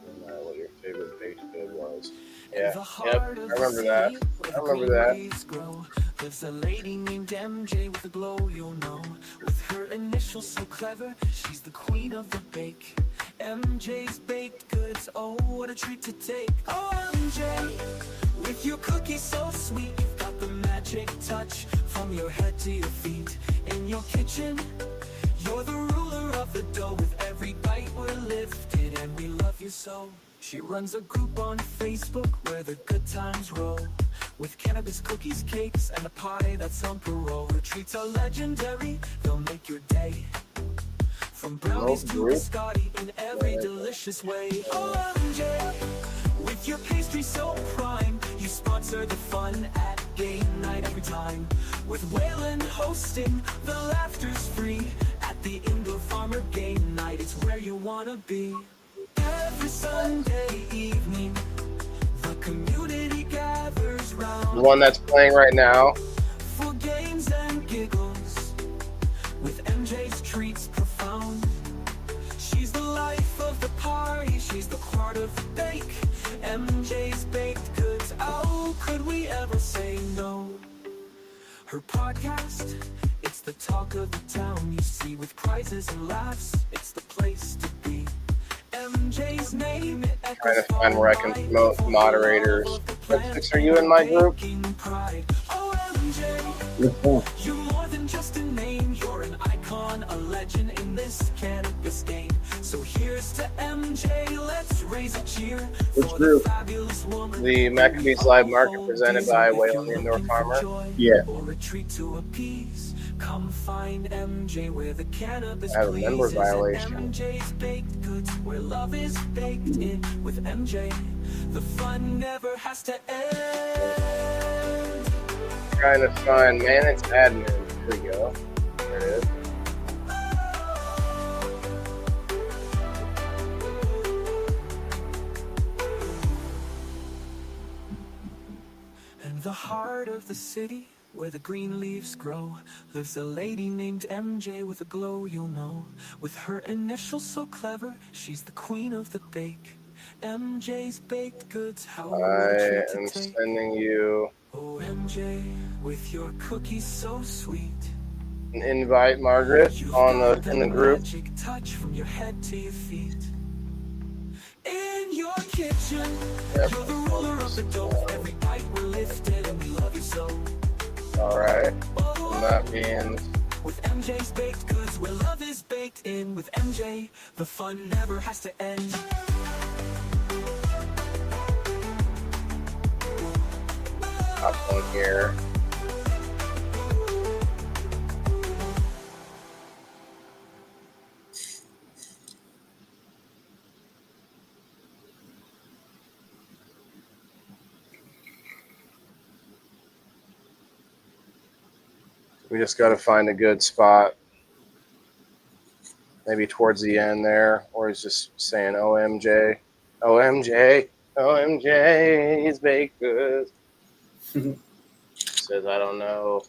don't know what your favorite baked good was. Yeah, yep, I remember that. There's a lady named MJ with a glow, you'll know. With her initials so clever, she's the queen of the bake. MJ's Baked Goods, oh, what a treat to take. Oh, MJ, with your cookies so sweet, you've got the magic touch. From your head to your feet, in your kitchen, you're the ruler of the dough. With every bite we're lifted and we love you so. She runs a group on Facebook where the good times roll, with cannabis cookies, cakes, and a pie that's on parole. Her treats are legendary, they'll make your day. From brownies to biscotti in every delicious way. Oh, MJ, with your pastry so prime, you sponsor the fun at game night every time. With Waylon hosting, the laughter's free. At the indoor farmer game night, it's where you wanna be. Every Sunday evening, the community gathers round. The one that's playing right now. For games and giggles, with MJ's treats profound. She's the life of the party, she's the heart of the bake. MJ's Baked Goods, how could we ever say no? Her podcast, it's the talk of the town, you see, with prizes and laughs, it's the place to be. MJ's name, it echoes. Trying to find where I can promote moderators. Are you in my group? Oh, MJ, you're more than just a name, you're an icon, a legend in this cannabis game. So here's to MJ, let's raise a cheer for the fabulous woman. The Maccabees Live Market presented by Waylon Indoor Farmer. Yeah. Or retreat to a piece. Come find MJ where the cannabis I have a member pleases. violation. MJ's Baked Goods, where love is baked in. With MJ, the fun never has to end. Trying to find manage admin. Here we go. There it is. In the heart of the city, where the green leaves grow, lives a lady named MJ with a glow, you'll know. With her initials so clever, she's the queen of the bake. MJ's Baked Goods, how I am sending you Oh, MJ, with your cookies so sweet. an invite, Margaret, in the group. Magic touch from your head to your feet. In your kitchen, Yep. you're the ruler of the dough. Every bite we're lifted and we love you so. All right. And that means With MJ's Baked Goods, where love is baked in. With MJ, the fun never has to end. hop on here. We just got to find a good spot, maybe towards the end there, or he's just saying OMJ, OMJ, OMJ, he's baked goods. Says, I don't know.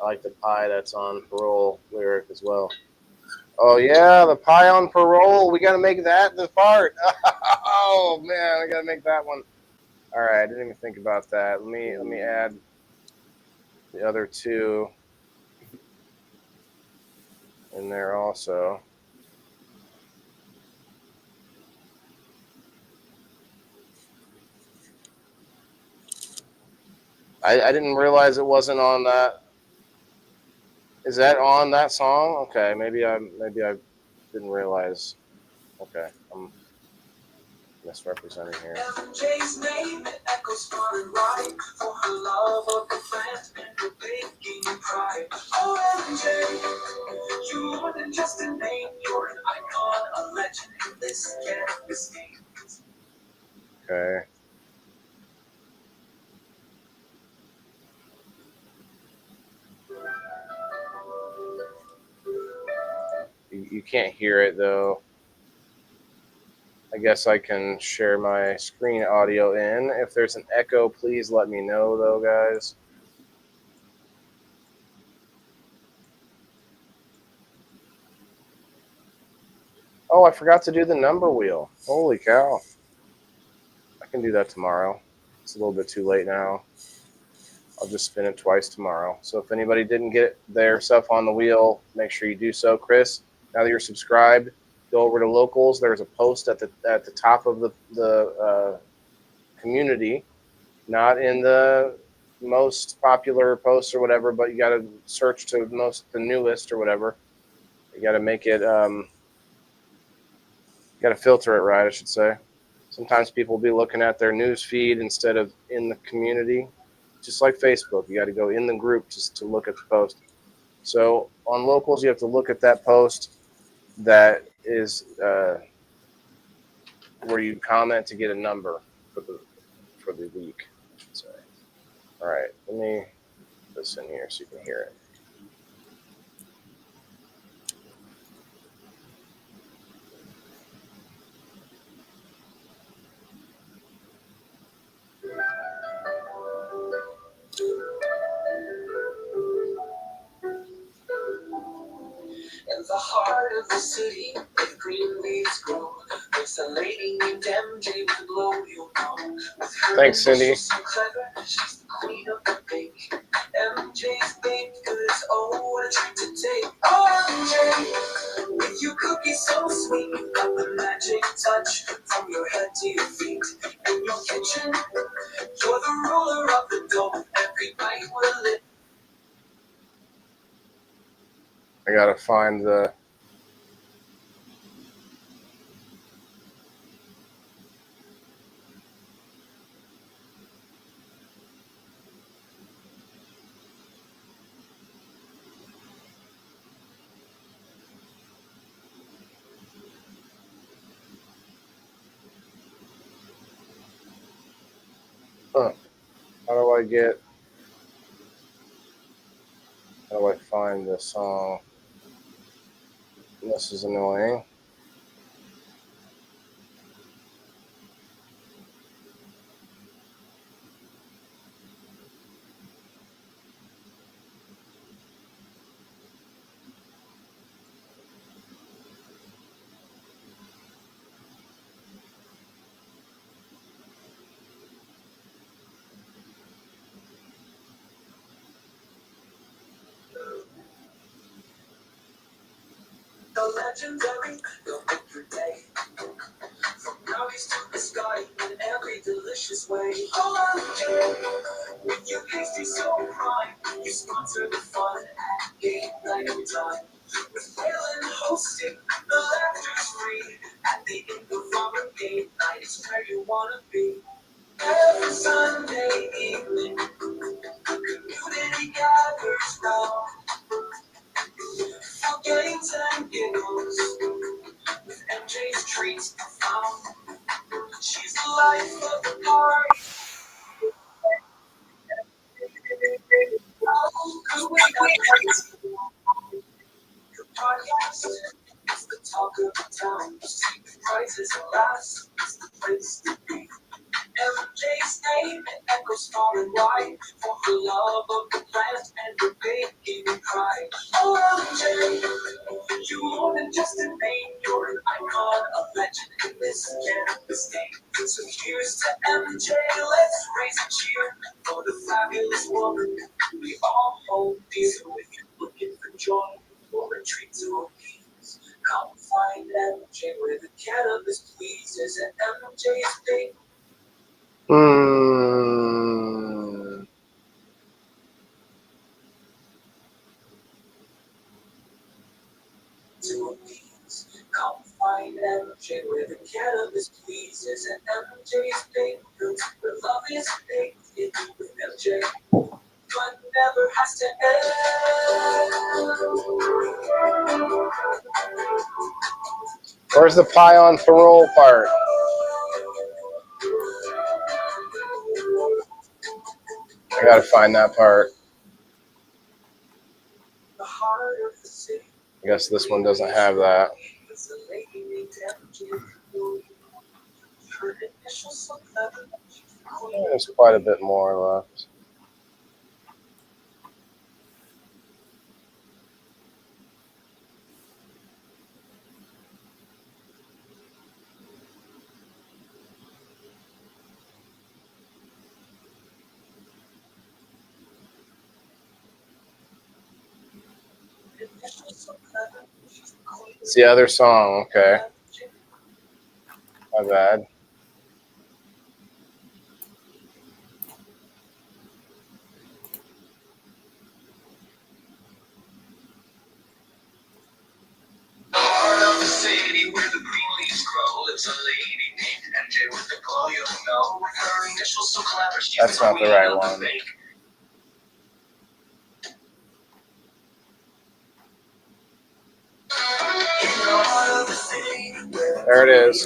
I like the pie that's on parole lyric as well. Oh yeah, the pie on parole. We gotta make that the part. Oh man, I gotta make that one. All right, I didn't even think about that. Let me add the other two in there also. I didn't realize it wasn't on that. Is that on that song? Okay, maybe I didn't realize. Okay, I'm misrepresenting here. MJ's name echoes far and wide for her love of the plant and her baking pride. Oh, MJ, you're more than just a name, you're an icon, a legend in this cannabis game. Okay. You can't hear it though. I guess I can share my screen audio in. If there's an echo, please let me know though, guys. Oh, I forgot to do the number wheel. Holy cow. I can do that tomorrow. It's a little bit too late now. I'll just spin it twice tomorrow. So if anybody didn't get their stuff on the wheel, make sure you do so. Chris, now that you're subscribed, go over to Locals. There's a post at the top of the community, not in the most popular posts or whatever, but you got to search to the newest or whatever. You got to make it. You got to filter it right, I should say. Sometimes people will be looking at their news feed instead of in the community. Just like Facebook, you got to go in the group just to look at the post. So on Locals, you have to look at that post that is where you comment to get a number for the week, I should say. All right, let me put this in here so you can hear it. In the heart of the city, where green leaves grow, there's a lady named MJ with glow, you'll know. With her Thanks, Cindy. She's so clever, she's the queen of the bake. MJ's baked goods, oh, what a treat to take. Oh, MJ, with your cookies so sweet, you've got the magic touch from your head to your feet. In your kitchen, you're the ruler of the dough. Every bite will live. I gotta find the. How do I find the song? This is annoying. The legendary, you'll make your day. From brownies to biscotti in every delicious way. Oh, with your pastry so prime, you sponsor the fun at game night every time. With Waylon hosting, the laughter's free. At the end of our game night, it's where you wanna be. Every Sunday evening, community gathers round. For games and giggles, with MJ's treats profound. She's the life of the party. The podcast is the talk of the town. The secret prizes at last. It's the place to be. MJ's name echoes far and wide for her love of the plant and her baking pride. Oh, MJ, you more than to appease. Come find MJ where the cannabis pleases, and MJ's baked goods where love is baked in with MJ. But never has to end. Where's the pie on parole part? I gotta find that part. I guess this one doesn't have that. There's quite a bit more left. It's the other song, okay. My bad. City where the green leaves grow, lives a lady named MJ with the glow, you'll know. Her initials so clever, she's That's the not the queen right of one. fake. There it is.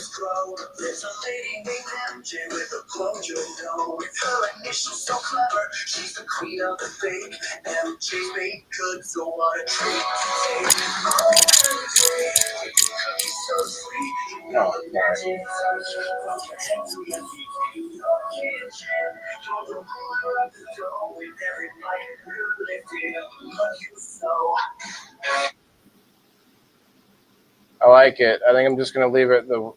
There's a lady named MJ with a glow, you'll know. With her initials so clever, she's the queen of the fake. MJ's baked goods, so what a treat to take. Oh, MJ, cookies so sweet. Oh, I like it. I think I'm just gonna leave it the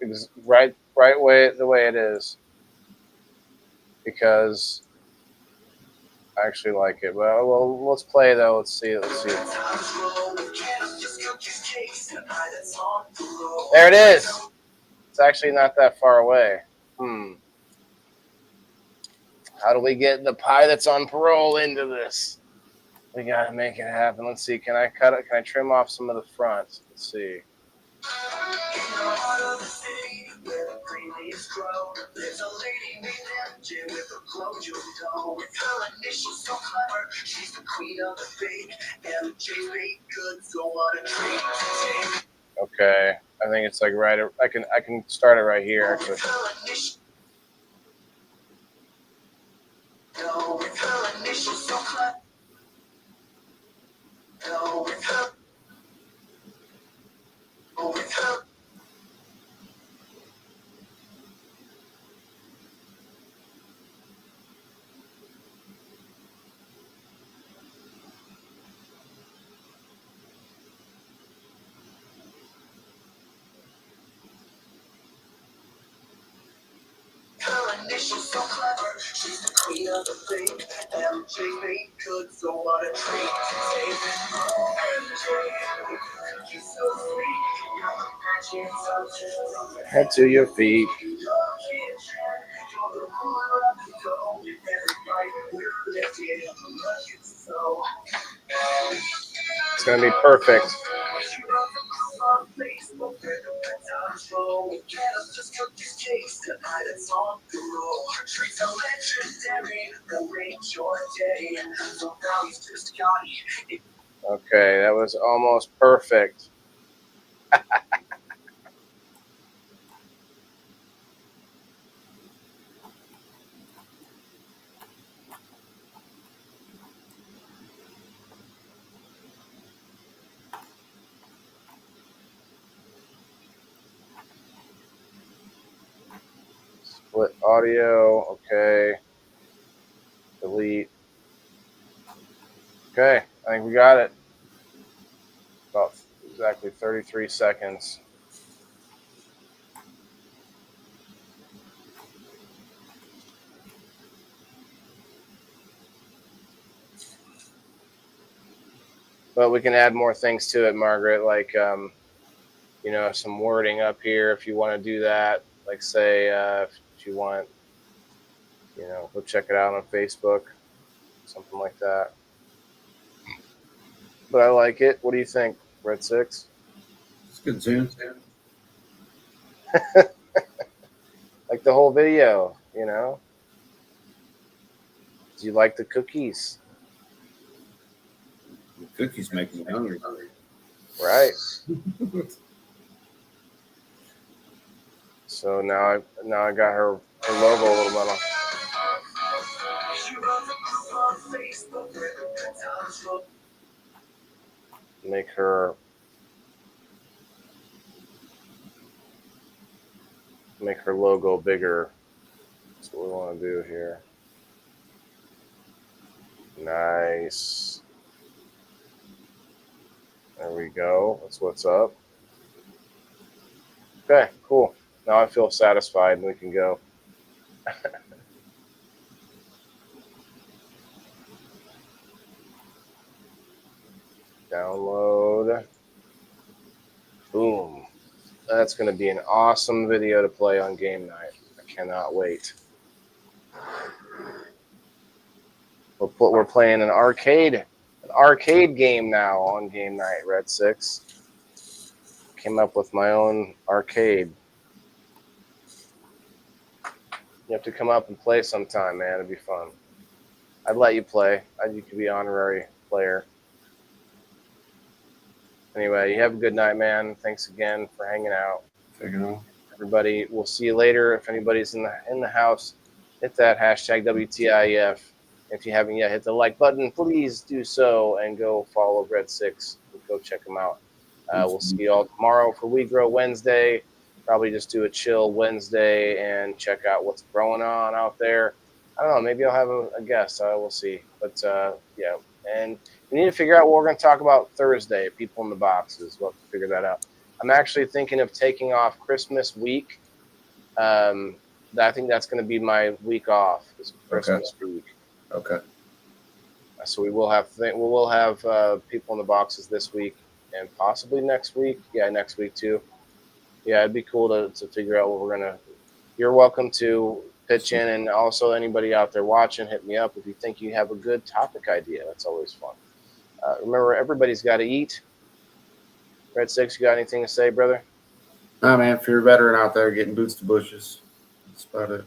right way, the way it is, because I actually like it. Well, let's play though. Let's see. There it is. It's actually not that far away. How do we get the pie that's on parole into this? We gotta make it happen. Let's see. Can I cut it? Can I trim off some of the front? Let's see. There's a lady named MJ with a glow, you know. With her initials so clever, she's the queen of the fake. MJ's baked goods, so what a treat to take. Okay, I think it's like right. I can start it right here actually. No, with her initials so clever. No, with her. No, with her. Her initials so clever, she's the queen of the fake. MJ baked goods, so what a treat to take. Oh, MJ, you're so sweet. You're the magic touch. Head to your feet. It's gonna be perfect. Okay, that was almost perfect. Split audio, okay. Delete. Okay, I think we got it. About exactly 33 seconds. But we can add more things to it, Margaret, like, you know, some wording up here if you want to do that. Like, say, if you want, you know, go check it out on Facebook, something like that. But I like it. What do you think, Red 6? Good zoom. Like the whole video, you know? Do you like the cookies? The cookies make me hungry. Right. So now I got her logo a little bit on. She runs a group on Facebook where the good times roll. Make her logo bigger. That's what we want to do here. Nice. There we go. That's what's up. Okay, cool. Now I feel satisfied and we can go. Download. Boom. That's going to be an awesome video to play on game night. I cannot wait. We're playing an arcade game now on game night, Red 6. Came up with my own arcade. You have to come up and play sometime, man. It'd be fun. I'd let you play. You could be honorary player. Anyway, you have a good night, man. Thanks again for hanging out. Everybody, we'll see you later. If anybody's in the house, hit that hashtag WTIF. If you haven't yet hit the like button, please do so and go follow Red 6. Go check them out. We'll see you all tomorrow for We Grow Wednesday. Probably just do a chill Wednesday and check out what's growing on out there. I don't know. Maybe I'll have a guest. We'll see. But, yeah. And we need to figure out what we're going to talk about Thursday. People in the boxes. We'll have to figure that out. I'm actually thinking of taking off Christmas week. I think that's going to be my week off. This Christmas week. Okay. So we will have people in the boxes this week and possibly next week. Yeah, next week too. Yeah, it'd be cool to figure out what we're gonna. You're welcome to pitch in, and also anybody out there watching, hit me up if you think you have a good topic idea. That's always fun. Remember, everybody's got to eat. Red 6, you got anything to say, brother? Nah, man. If you're a veteran out there getting boots to bushes, that's about it.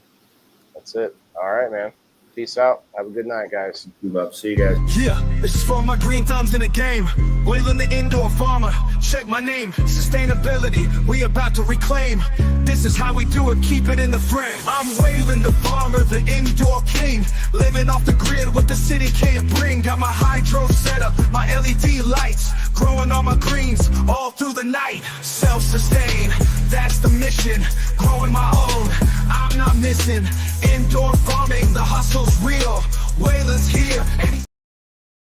That's it. All right, man. Peace out. Have a good night, guys. See you guys. Yeah, this is for my green thumbs in the game. Wheeling the indoor farmer. Check my name. Sustainability. We about to reclaim. This is how we do it. Keep it in the frame. I'm Waylon the farmer, the indoor king. Living off the grid, what the city can't bring. Got my hydro setup, my LED lights. Growing all my greens all through the night. Self-sustain, that's the mission. Growing my own, I'm not missing. Indoor farming, the hustle's real. Waylon's here.